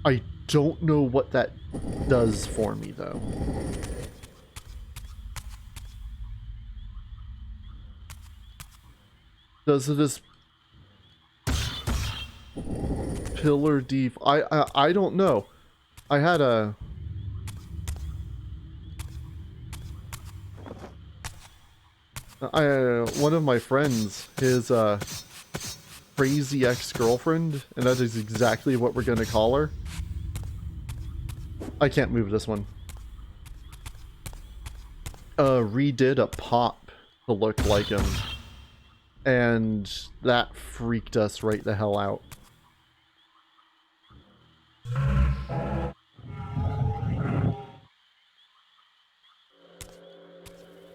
I don't know what that does for me, though. Does this pillar I don't know. I had a one of my friends, his crazy ex-girlfriend, and that is exactly what we're gonna call her. I can't move this one. Redid a pop to look like him, and that freaked us right the hell out.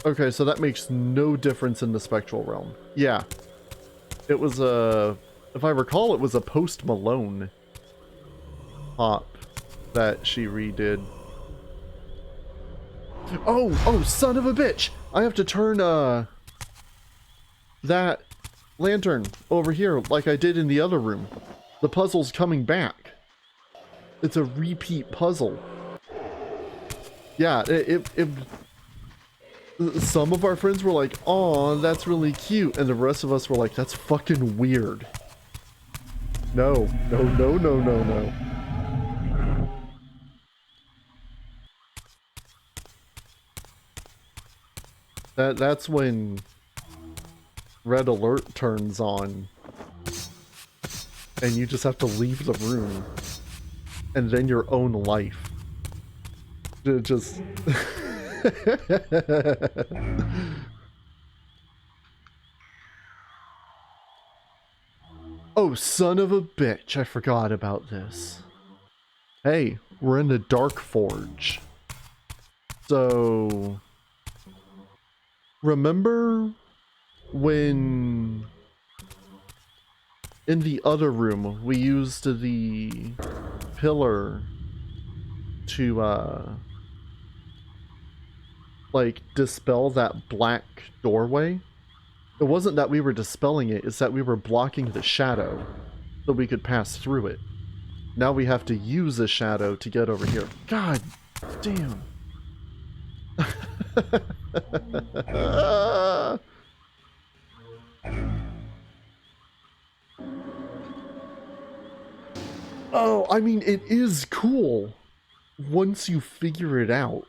Okay, so that makes no difference in the Spectral Realm. Yeah. It was a... If I recall, it was a Post Malone pop that she redid. Oh, son of a bitch! I have to turn, that lantern over here like I did in the other room. The puzzle's coming back. It's a repeat puzzle. Yeah, some of our friends were like, "Aw, that's really cute," and the rest of us were like, "That's fucking weird." No. That's when red alert turns on, and you just have to leave the room, and then your own life. Just. Oh, son of a bitch, I forgot about this. Hey, we're in the Dark Forge. So... Remember when... in the other room, we used the pillar to, like, dispel that black doorway? It wasn't that we were dispelling it, it's that we were blocking the shadow so we could pass through it. Now we have to use a shadow to get over here. God damn. Oh, I mean, it is cool once you figure it out.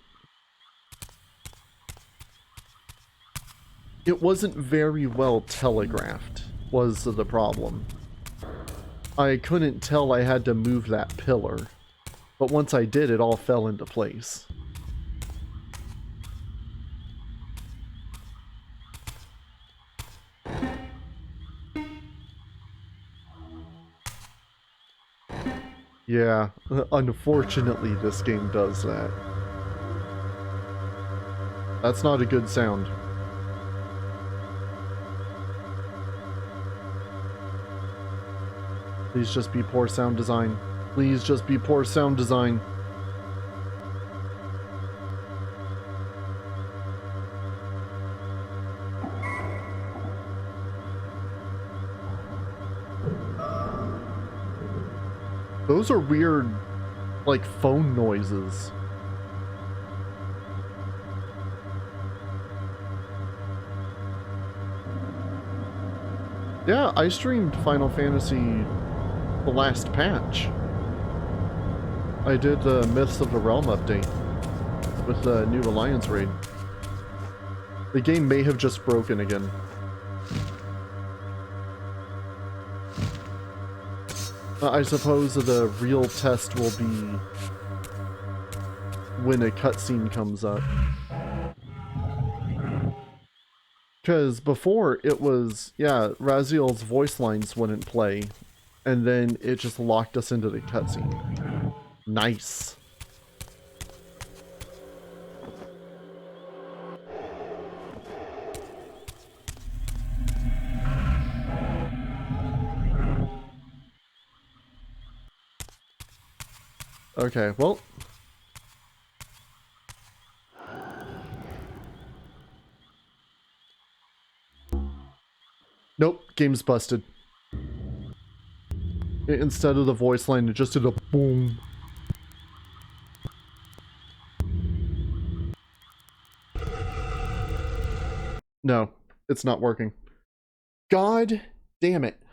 It wasn't very well telegraphed was the problem. I couldn't tell I had to move that pillar, but once I did, it all fell into place. Yeah, unfortunately this game does that. That's not a good sound. Please just be poor sound design. Please just be poor sound design. Those are weird, like, phone noises. Yeah, I streamed Final Fantasy the last patch. I did the Myths of the Realm update with the new Alliance raid. The game may have just broken again. I suppose the real test will be when a cutscene comes up. Because before it was, yeah, Raziel's voice lines wouldn't play, and then it just locked us into the cutscene. Nice. Okay, well. Nope, game's busted. Instead of the voice line, it just did a boom. No, it's not working. God damn it.